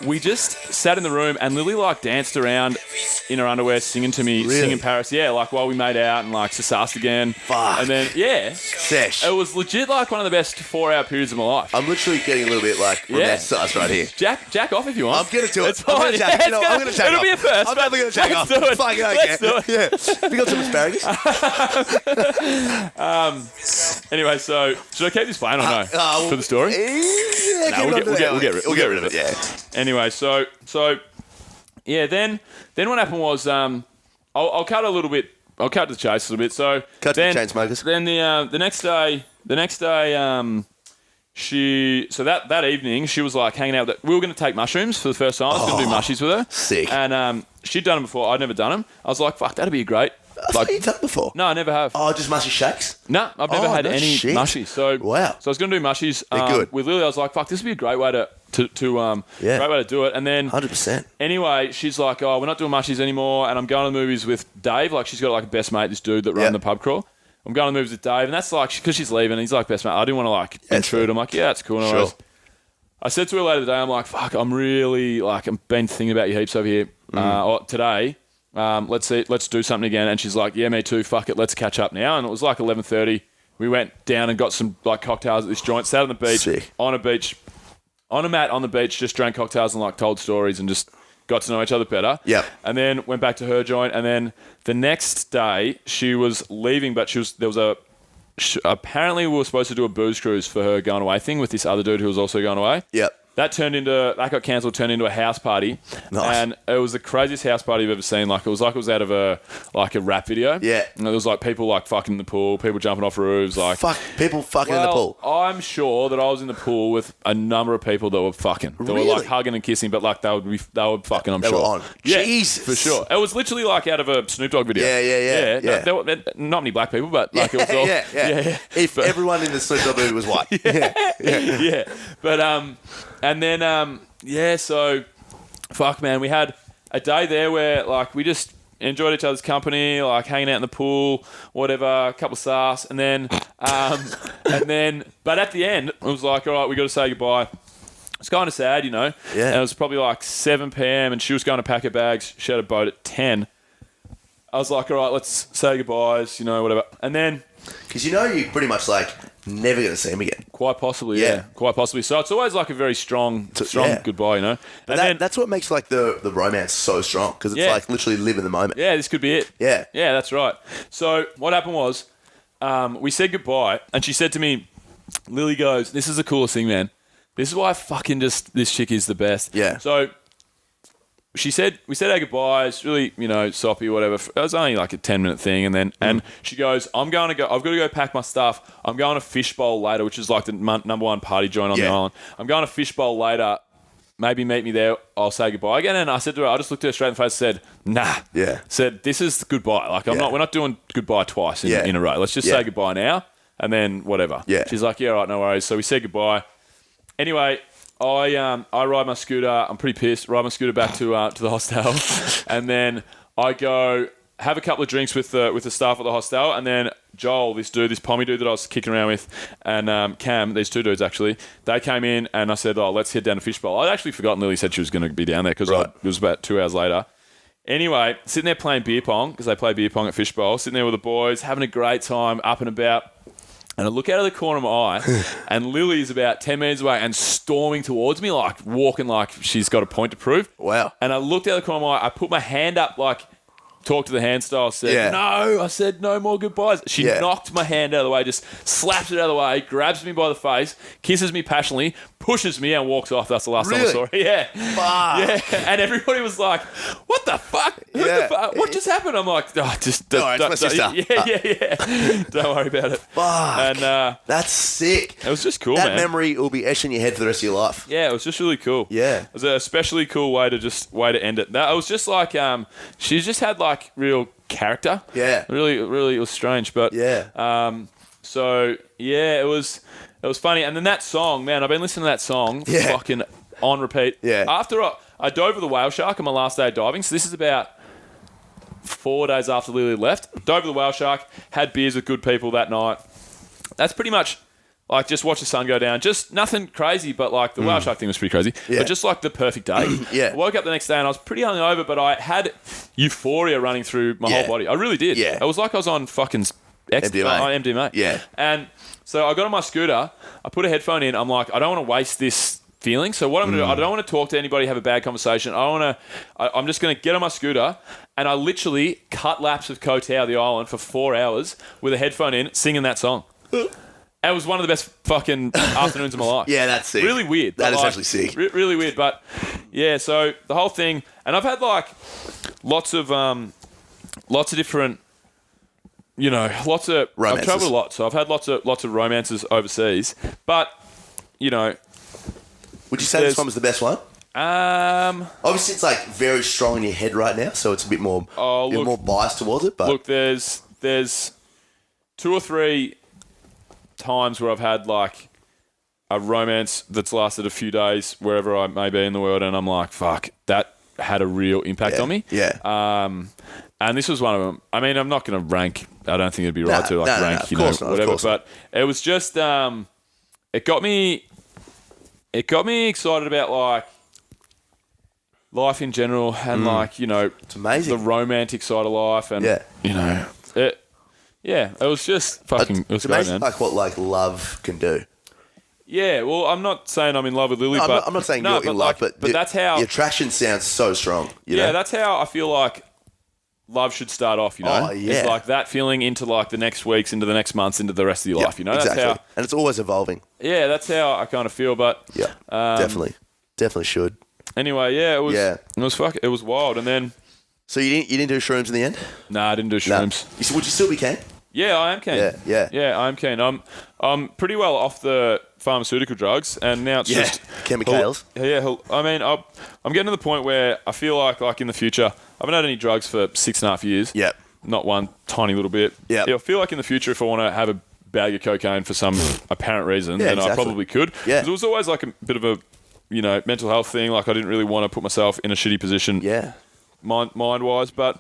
we just sat in the room and Lily like danced around in her underwear singing to me, singing Paris. Yeah, like while we made out and like sassed again. Fuck. And then Sesh. it was legit like one of the best 4 hour periods of my life. I'm literally getting a little bit like romanticized right here. Jack off if you want. I'm gonna do it. It's fine. I'm gonna jack It'll off. be a first. I'm definitely gonna jack off. Let's do it. Fuck, Let's do it. Yeah. Have you got some asparagus? Anyway, so should I keep this playing or no for the story? Yeah, We'll get rid of it. Yeah. Anyway, so yeah. Then what happened was I'll cut a little bit. I'll cut to the chase a little bit. So Cut to the chain smokers. Then the next day, she that evening she was like hanging out. We were going to take mushrooms for the first time. I was going to do mushies with her. Sick. And she'd done them before. I'd never done them. I was like, fuck, that'd be great. Like you done before? No, I never have. Oh, just mushy shakes? No, I've never had no any shit. mushies. So Wow. So I was going to do mushies. They're good. With Lily. I was like, fuck, this would be a great way to great way to do it. And then 100%. anyway, she's like, oh, we're not doing mushies anymore, and I'm going to the movies with Dave. Like she's got like a best mate, this dude that run the pub crawl. I'm going to the movies with Dave, and that's like because she's leaving. And he's like best mate. I didn't want to like intrude. I'm like, yeah, that's cool. No Sure. worries. I said to her later today, I'm like, fuck, I'm really like I've been thinking about you heaps over here today. Let's do something again. And she's like, yeah, me too. Fuck it, let's catch up now. And it was like 11:30. We went down and got some like cocktails at this joint. Sat on the beach, Sick. on a mat on the beach, just drank cocktails and like told stories and just got to know each other better. Yep. And then went back to her joint. And then the next day she was leaving, but apparently we were supposed to do a booze cruise for her going away thing with this other dude who was also going away. Yep. That got cancelled, turned into a house party. Nice. And it was the craziest house party I've ever seen. Like it was out of a rap video. Yeah. And there was like people like fucking in the pool, people jumping off roofs, like People fucking in the pool. I'm sure that I was in the pool with a number of people that were fucking. They were like hugging and kissing, but like they were fucking, I'm They sure. were on. Yeah, Jesus. for sure. It was literally like out of a Snoop Dogg video. Yeah. There were not many black people, but like it was all yeah. If everyone in the Snoop Dogg movie was white. yeah. But and then so fuck man, we had a day there where like we just enjoyed each other's company, like hanging out in the pool, whatever, a couple of sass, and then but at the end it was like, all right, we got to say goodbye. It's kind of sad, you know. Yeah. And it was probably like 7 p.m. and she was going to pack her bags. She had a boat at 10. I was like, all right, let's say goodbyes, you know, whatever. And then Because you're pretty much like never going to see him again. quite possibly, yeah. Quite possibly. So it's always like a very strong goodbye, you know. But that's what makes like the romance so strong, because it's like literally live in the moment. Yeah, this could be it. Yeah. Yeah, that's right. So what happened was we said goodbye, and she said to me, Lily goes, this is the coolest thing, man. This is why this chick is the best. Yeah. So we said our goodbyes, really, you know, soppy, whatever. It was only like a 10-minute thing, and then and she goes, I've got to go pack my stuff. I'm going to Fishbowl later, which is like the number one party joint on the island. I'm going to Fishbowl later. Maybe meet me there. I'll say goodbye again. And I said to her, I just looked at her straight in the face and said, nah. Yeah. Said, this is goodbye. Like we're not doing goodbye twice in a row. Let's just say goodbye now and then whatever. Yeah. She's like, yeah, all right, no worries. So we said goodbye. Anyway, I ride my scooter. I'm pretty pissed. Ride my scooter back to the hostel, and then I go have a couple of drinks with the staff at the hostel, and then Joel, this pommy dude that I was kicking around with, and Cam, these two dudes actually, they came in, and I said, oh, let's head down to Fishbowl. I'd actually forgotten Lily said she was going to be down there because it was about 2 hours later. Anyway, sitting there playing beer pong, because they play beer pong at Fishbowl, sitting there with the boys, having a great time, up and about. And I look out of the corner of my eye, and Lily's about 10 metres away and storming towards me, like walking like she's got a point to prove. Wow. And I looked out of the corner of my eye, I put my hand up like talk to the hand style, said, no. I said, no more goodbyes. She knocked my hand out of the way, just slaps it out of the way, grabs me by the face, kisses me passionately, pushes me and walks off. That's the last time I saw her. Yeah. Fuck. Yeah. And everybody was like, what the fuck? What just happened? I'm like, oh, just... it's my sister. Yeah. Don't worry about it. Fuck. And that's sick. it was just cool, that man. memory will be etched in your head for the rest of your life. Yeah, it was just really cool. Yeah. It was a especially cool way to end it. It was just like, she just had like real character. Yeah. Really, it was strange. But so yeah, it was funny. And then that song, man, I've been listening to that song fucking on repeat. Yeah. After I dove with the whale shark on my last day of diving, so this is about 4 days after Lily left. Dove with the whale shark, had beers with good people that night. That's pretty much like just watch the sun go down. Just nothing crazy, but like the whale shark thing was pretty crazy. Yeah. But just like the perfect day. Yeah. I woke up the next day and I was pretty hungover, but I had euphoria running through my whole body. I really did. Yeah. It was like I was on fucking MDMA. Yeah. And so I got on my scooter, I put a headphone in, I'm like, I don't want to waste this feeling. So what I'm going to do, I don't want to talk to anybody, have a bad conversation. I'm just going to get on my scooter, and I literally cut laps of Koh Tao, the island, for 4 hours with a headphone in, singing that song. And it was one of the best fucking afternoons of my life. Yeah, that's sick. Really weird. That is actually sick. Really weird. But yeah, so the whole thing, and I've had like lots of different, lots of romances. I've traveled a lot, so I've had lots of romances overseas. But would you say this one was the best one? Obviously, it's like very strong in your head right now, so it's a bit more, you're more biased towards it. But look, there's 2 or 3 times where I've had like a romance that's lasted a few days wherever I may be in the world, and I'm like, fuck, that had a real impact on me. Yeah. And this was one of them. I mean, I'm not going to rank. I don't think it'd be right to rank, whatever. But it was just, it got me excited about like life in general, and like it's amazing, the romantic side of life, and it was just fucking. It was amazing, great, man. like what like love can do. Yeah, well, I'm not saying I'm in love with Lily, No, but I'm not saying you're in love, but that's how the attraction sounds so strong. You know? That's how I feel like love should start off. Oh, yeah. It's like that feeling into like the next weeks, into the next months, into the rest of your life. Exactly. That's how, and it's always evolving. Yeah, that's how I kind of feel. But definitely should. Anyway, it was wild. And then, so you didn't do shrooms in the end? Nah, I didn't do shrooms. Nah. Would you still be keen? Yeah, I am keen. Yeah, I am keen. I'm pretty well off the pharmaceutical drugs, and now it's just chemicals. Yeah, I mean, I'm getting to the point where I feel like in the future, I haven't had any drugs for 6.5 years. Yeah, not one tiny little bit. Yeah, I feel like in the future, if I want to have a bag of cocaine for some apparent reason, then I probably could. Yeah, because it was always like a bit of a mental health thing. Like I didn't really want to put myself in a shitty position. Yeah, mind wise, but.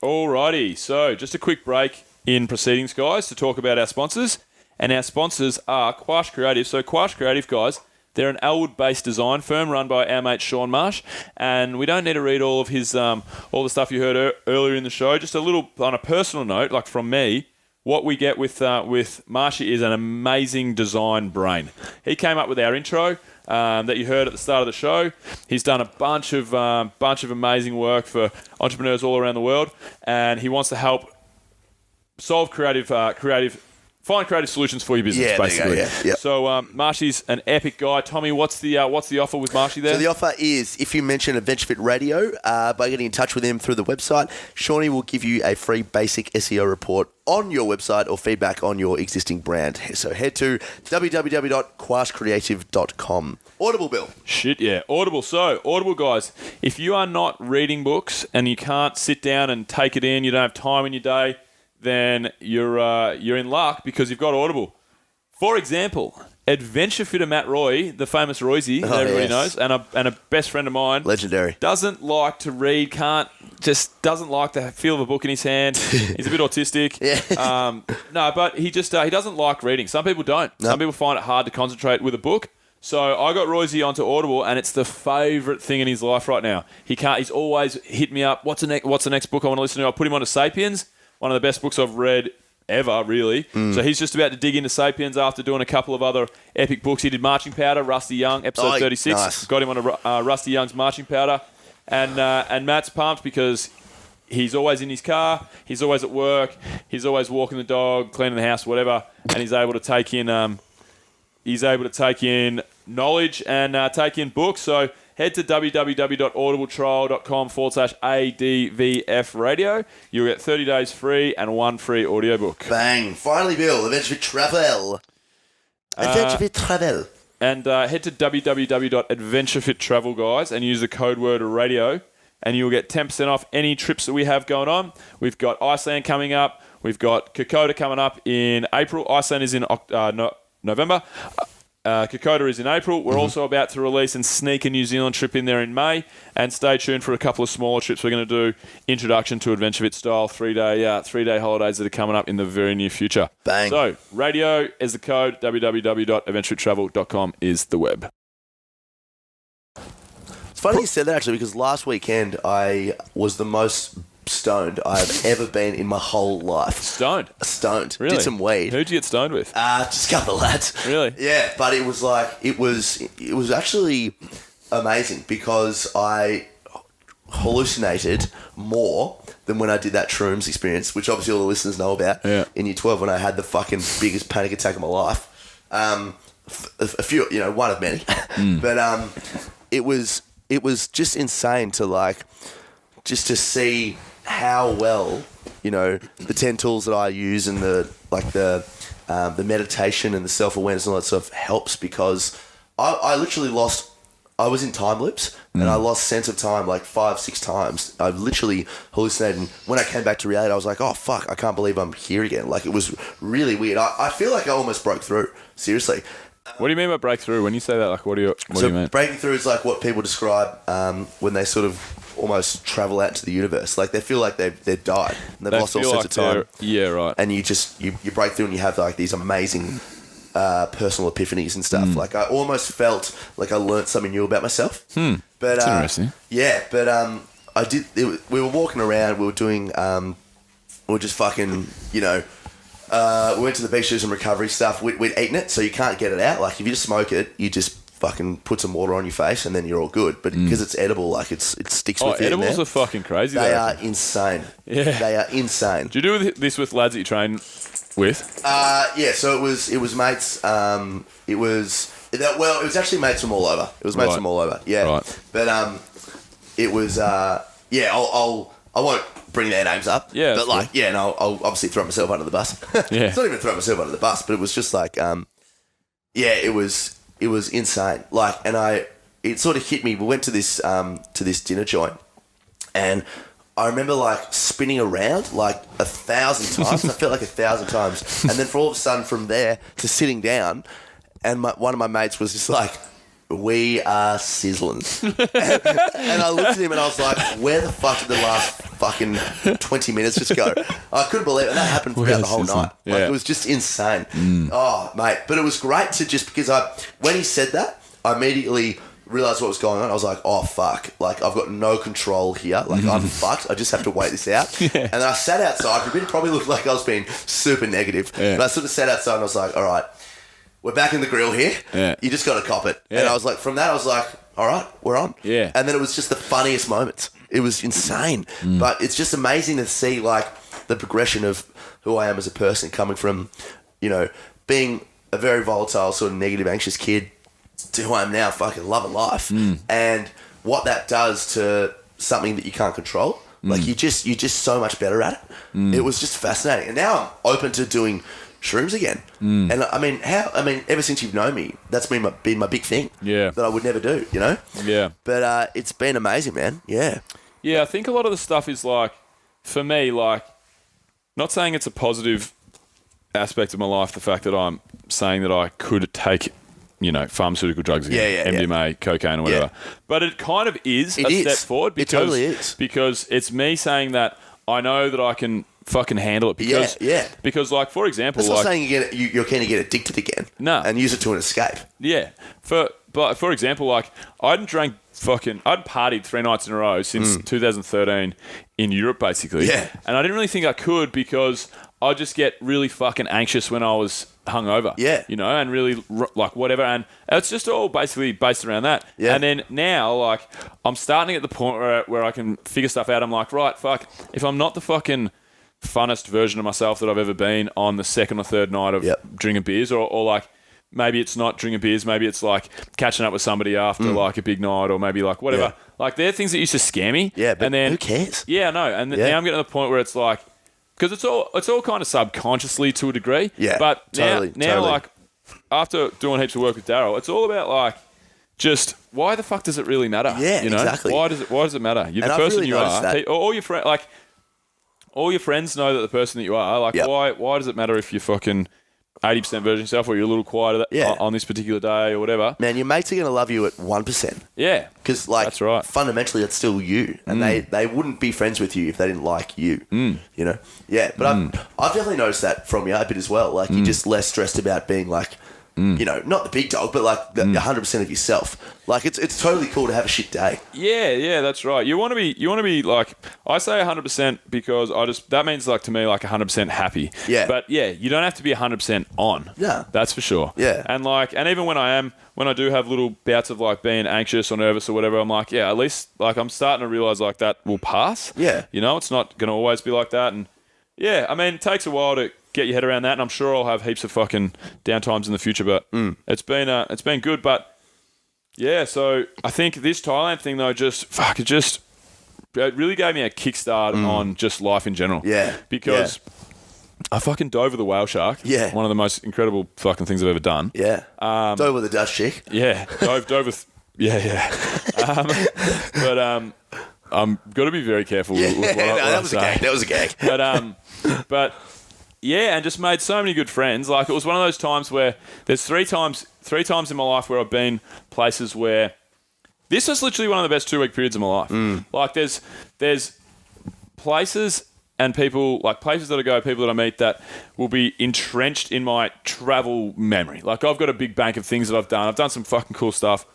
Alrighty, so just a quick break in proceedings, guys, to talk about our sponsors. And our sponsors are Quash Creative. So Quash Creative, guys, they're an Elwood-based design firm run by our mate Sean Marsh. And we don't need to read all of his all the stuff you heard earlier in the show. Just a little on a personal note, like from me, what we get with Marshy is an amazing design brain. He came up with our intro. That you heard at the start of the show. He's done a bunch of amazing work for entrepreneurs all around the world, and he wants to help solve find creative solutions for your business, basically. Yeah. So Marshy's an epic guy. Tommy, what's the offer with Marshy there? So the offer is if you mention Adventure Fit Radio by getting in touch with him through the website, Shawnee will give you a free basic SEO report on your website or feedback on your existing brand. So head to www.quashcreative.com. Audible, Bill. Shit, yeah. Audible. So, Audible, guys, if you are not reading books and you can't sit down and take it in, you don't have time in your day, then you're in luck because you've got Audible. For example, adventure fitter Matt Roy, the famous Royzy that everybody knows, and a best friend of mine, legendary, doesn't like to read, doesn't like the feel of a book in his hand. He's a bit autistic. Yeah. No, but he doesn't like reading. Some people don't. No. Some people find it hard to concentrate with a book. So I got Royzy onto Audible, and it's the favourite thing in his life right now. He's always hit me up. What's the next book I want to listen to? I put him onto Sapiens, one of the best books I've read ever, really. So he's just about to dig into Sapiens after doing a couple of other epic books. He did Marching Powder, Rusty Young, episode 36. Nice. Got him on Rusty Young's Marching Powder. And Matt's pumped because he's always in his car, he's always at work, he's always walking the dog, cleaning the house, whatever, and he's able to take in knowledge and take in books. So head to www.audibletrial.com/ADVF radio. You'll get 30 days free and one free audiobook. Bang. Finally, Bill. Adventure Fit Travel. Adventure Fit Travel. And head to www.adventurefittravel, guys, and use the code word radio and you'll get 10% off any trips that we have going on. We've got Iceland coming up. We've got Koh coming up in April. Iceland is in November. Koh is in April. We're also about to release and sneak a New Zealand trip in there in May. And stay tuned for a couple of smaller trips. We're going to do Introduction to Adventure Fit style 3-day holidays that are coming up in the very near future. Bang. So radio is the code. www.adventurefittravel.com is the web. It's funny you said that, actually, because last weekend I was the most stoned I've ever been in my whole life. Stoned? Really? Did some weed. Who'd you get stoned with? Just a couple of lads. Really? Yeah, but it was actually amazing because I hallucinated more than when I did that shrooms experience, which obviously all the listeners know about in year 12 when I had the fucking biggest panic attack of my life. A few, one of many. But it was just insane to just to see how well, the 10 tools that I use and the meditation and the self-awareness and all that stuff helps, because I literally I was in time loops and I lost sense of time 5-6 times. I literally hallucinated. And when I came back to reality, I was like, oh, fuck, I can't believe I'm here again. It was really weird. I feel like I almost broke through, seriously. What do you mean by breakthrough? When you say that, what do you mean? Breaking through is what people describe when they sort of almost travel out to the universe. They feel like they've died and they've lost all sense of time. Yeah, right. And you break through and you have these amazing personal epiphanies and stuff. I almost felt like I learnt something new about myself. But that's interesting. Yeah, but I did. We were walking around. We were doing. We were just fucking. We went to the beach to do some recovery stuff. We'd eaten it, so you can't get it out. If you just smoke it, you just fucking put some water on your face and then you're all good. But because it's edible, it sticks with you. Edibles are fucking crazy. They are insane. Yeah, they are insane. Do you do this with lads that you train with? Yeah. So it was mates. It was actually mates from all over. It was mates from all over. Yeah. Right. But it was yeah. I won't bring their names up. Yeah. But I'll obviously throw myself under the bus. Yeah. It's not even throwing myself under the bus, but it was just it was insane. It sort of hit me. We went to this dinner joint, and I remember spinning around 1,000 times. I felt 1,000 times, and then for all of a sudden from there to sitting down, and one of my mates was just like, "We are sizzling," and I looked at him and I was like, "Where the fuck did the last fucking 20 minutes just go?" I couldn't believe it. And that happened throughout the whole night. It was just insane. Oh, mate. But it was great to just, because when he said that, I immediately realised what was going on. I was like, oh, fuck. I've got no control here. I'm fucked. I just have to wait this out. Yeah. And then I sat outside. It probably looked like I was being super negative. Yeah. But I sort of sat outside and I was like, all right, we're back in the grill here. Yeah. You just got to cop it. Yeah. And I was like, from that, I was like, all right, we're on. Yeah. And then it was just the funniest moments. It was insane. But it's just amazing to see the progression of who I am as a person, coming from, being a very volatile, sort of negative, anxious kid to who I am now, fucking loving life. And what that does to something that you can't control. You're just so much better at it. It was just fascinating. And now I'm open to doing shrooms again. And ever since you've known me, that's been my big thing. Yeah. That I would never do, Yeah. But it's been amazing, man. Yeah. Yeah, I think a lot of the stuff is for me, not saying it's a positive aspect of my life, the fact that I'm saying that I could take, pharmaceutical drugs again, MDMA, cocaine or whatever. Yeah. But it kind of is step forward. Because, it totally is. Because it's me saying that I know that I can fucking handle it. Because, Because, for example... That's not saying you're keen to get addicted again. No. And use it to an escape. Yeah. But for example, I hadn't I'd partied 3 nights in a row since 2013 in Europe, basically. Yeah. And I didn't really think I could, because I just get really fucking anxious when I was hungover. Yeah. And really whatever. And it's just all basically based around that. Yeah. And then now, I'm starting at the point where I can figure stuff out. I'm like, right, fuck, if I'm not the fucking funnest version of myself that I've ever been on the second or third night of drinking beers, or maybe it's not drinking beers, maybe it's catching up with somebody after a big night, or maybe whatever. Yeah. They're things that used to scare me. Yeah, but who cares? Yeah, I know. And now I'm getting to the point where it's because it's all kind of subconsciously to a degree. Yeah, but totally. Now after doing heaps of work with Daryl, it's all about just why the fuck does it really matter? Yeah, you know? exactly. Why does it matter? You're And the I've person really you noticed are. that. All your friends, like all your friends know that the person that you are. Like, Yep. why does it matter if you're fucking 80% version of yourself or you're a little quieter on this particular day or whatever? Man, your mates are going to love you at 1%. Yeah, Because, like, that's right. fundamentally, it's still you. And they wouldn't be friends with you if they didn't like you. You know? Yeah, but I've definitely noticed that from you a bit as well. Like, you're just less stressed about being, like, you know, not the big dog, but, like, the 100% of yourself. Like, it's totally cool to have a shit day. Yeah, that's right. You want to be like, I say 100% because that means like to me like 100% happy. Yeah. But yeah, you don't have to be 100% on. Yeah. That's for sure. Yeah. And even when I do have little bouts of like being anxious or nervous or whatever, I'm like, yeah, at least like I'm starting to realize like that will pass. Yeah. You know, it's not going to always be like that. And yeah, I mean, it takes a while to get your head around that. And I'm sure I'll have heaps of fucking downtimes in the future, but it's been good. But yeah, so I think this Thailand thing though, it really gave me a kickstart on just life in general. Yeah. Because I fucking dove with a whale shark. Yeah. One of the most incredible fucking things I've ever done. Yeah. Dove with a Dutch chick. Yeah. Dove with... Yeah. But I'm got to be very careful with what I say. That was a gag. But yeah, and just made so many good friends. Like, it was one of those times where there's three times in my life where I've been places where this was literally one of the best 2-week periods of my life. Like, there's places and people, like places that I go, people that I meet that will be entrenched in my travel memory. Like, I've got a big bank of things that I've done. I've done some fucking cool stuff.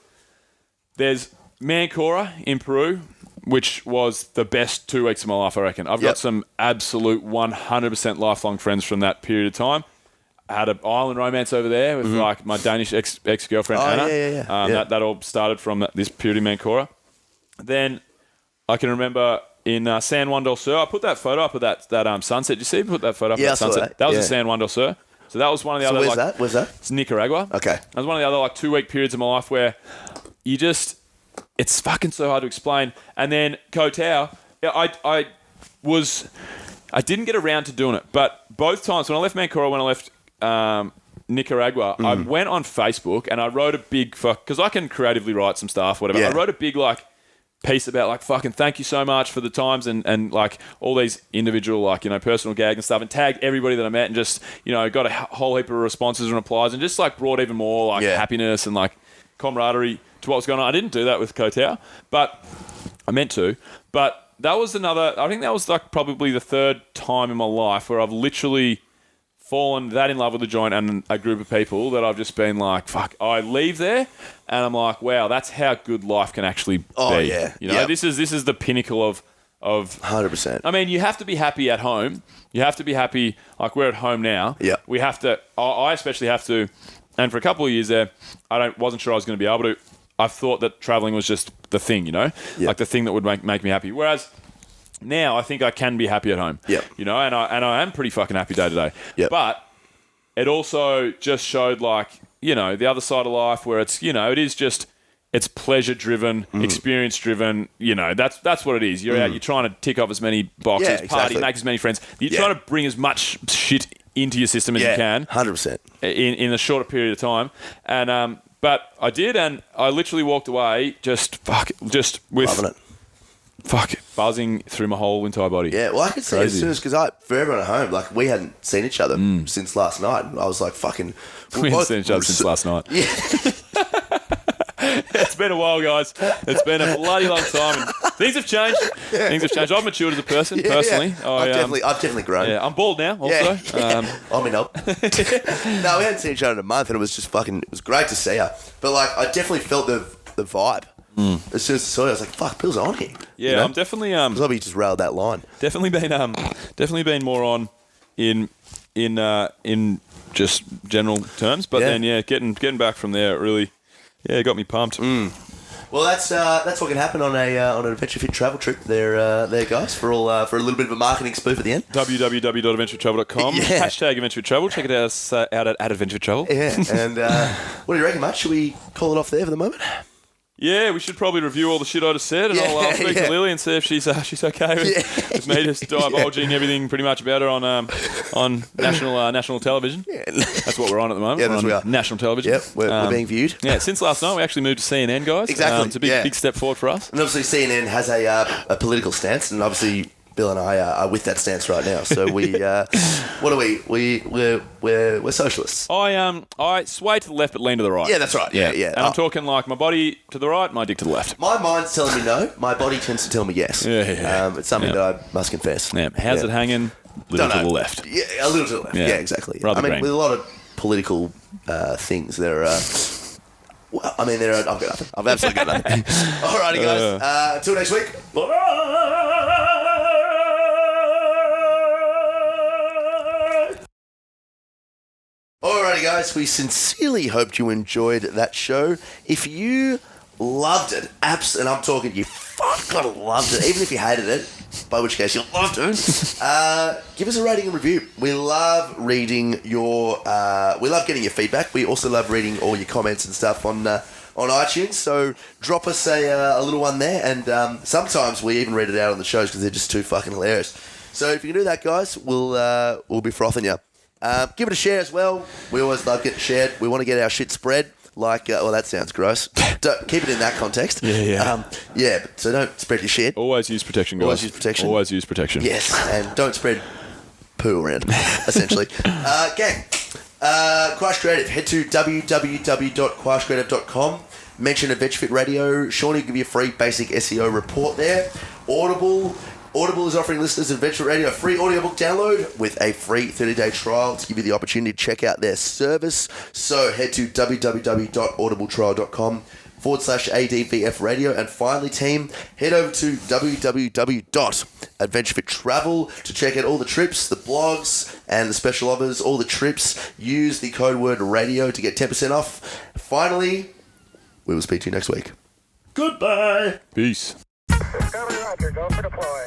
There's Mancora in Peru, which was the best 2 weeks of my life, I reckon. I've got some absolute 100% lifelong friends from that period of time. I had an island romance over there with like my Danish ex-girlfriend Anna. Yeah. That all started from this period in Mancora. Then I can remember in San Juan del Sur, I put that photo up of that sunset. Did you see? Put that photo up of that sunset. That was in San Juan del Sur. So that was one of the other... Where's that? It's Nicaragua. Okay. That was one of the other like 2-week periods of my life where you just... It's fucking so hard to explain. And then Koh Tao, I didn't get around to doing it, but both times when I left Mancora, when I left Nicaragua, I went on Facebook and I wrote a big because I can creatively write some stuff, whatever. Yeah. I wrote a big like piece about like fucking thank you so much for the times and like all these individual like, you know, personal gags and stuff, and tagged everybody that I met and just, you know, got a whole heap of responses and replies and just like brought even more like happiness and like camaraderie to what was going on. I didn't do that with Koh Tao, but I meant to. But that was I think that was like probably the third time in my life where I've literally fallen that in love with a joint and a group of people that I've just been like, fuck, I leave there and I'm like, wow, that's how good life can actually be. Oh, yeah. You know, this is the pinnacle of 100%. I mean, you have to be happy at home. You have to be happy, like we're at home now. Yeah. We have to, I especially have to, and for a couple of years there, wasn't sure I was going to be able to. I thought that traveling was just the thing, you know, like the thing that would make me happy. Whereas now I think I can be happy at home, you know, and I am pretty fucking happy day to day. But it also just showed like, you know, the other side of life where it's, you know, it is just, it's pleasure driven, experience driven. You know, that's what it is. You're out, you're trying to tick off as many boxes, party, make as many friends. You're trying to bring as much shit into your system as you can. 100%. In a shorter period of time. And, but I did, and I literally walked away just with... Loving it. Fuck, buzzing through my whole entire body. Yeah, well, I could see it as soon as... Because for everyone at home, like, we hadn't seen each other since last night. And I was like, fucking... We hadn't seen each other since last night. Yeah. It's been a while, guys. It's been a bloody long time. And things have changed. Things have changed. I've matured as a person, personally. I've definitely grown. Yeah, I'm bald now, also. Yeah. I mean, no, we hadn't seen each other in a month, and it was just fucking... It was great to see her. But, like, I definitely felt the vibe. As soon as I saw her, I was like, fuck, Bill's on here. Yeah, you know? I'm definitely... Probably just railed that line. Definitely been more on in just general terms. But then, getting back from there, it really... Yeah, it got me pumped. Well, that's what can happen on an Adventure Fit travel trip there, guys. For a little bit of a marketing spoof at the end. www.adventuretravel.com. Hashtag Adventure Travel. Check it out at Adventure Travel. Yeah, and what do you reckon, mate? Should we call it off there for the moment? Yeah, we should probably review all the shit I just said, and I'll speak to Lily and see if she's okay with me just divulging everything pretty much about her on national television. Yeah. That's what we're on at the moment. Yeah, that's we are. National television. Yep, we're being viewed. Yeah, since last night we actually moved to CNN, guys. Exactly. It's a big step forward for us. And obviously CNN has a political stance, and obviously Bill and I are with that stance right now. So we, what are we? We're socialists. I sway to the left but lean to the right. Yeah, that's right. Yeah. And I'm talking like my body to the right, my dick to the left. My mind's telling me no. My body tends to tell me yes. Yeah. It's something that I must confess. Yeah. How's it hanging? Little to the left. Yeah, a little to the left. Yeah, exactly. Rather green. green. With a lot of political things, there are. Well, I mean, I've got nothing. I've absolutely got nothing. Alrighty, guys. Until next week. Bye. Alrighty, guys. We sincerely hoped you enjoyed that show. If you loved it, and I'm talking you fucking loved it, even if you hated it, by which case you'll love to, give us a rating and review. We love reading we love getting your feedback. We also love reading all your comments and stuff on iTunes. So drop us a little one there, and sometimes we even read it out on the shows because they're just too fucking hilarious. So if you can do that, guys, we'll be frothing you. Give it a share as well. We always love getting shared. We want to get our shit spread. Like, that sounds gross. Keep it in that context. Yeah. So don't spread your shit. Always use protection, guys. Always use protection. Always use protection. Yes, and don't spread poo around, essentially. Gang, Quash Creative. Head to www.quashcreative.com. Mention Adventure Fit Radio. Shawnee will give you a free basic SEO report there. Audible is offering listeners of Adventure Radio a free audiobook download with a free 30-day trial to give you the opportunity to check out their service. So head to www.audibletrial.com/ADVF Radio. And finally, team, head over to www.adventurefittravel to check out all the trips, the blogs, and the special offers, all the trips. Use the code word radio to get 10% off. Finally, we will speak to you next week. Goodbye. Peace. Discovery Roger, go for deploy.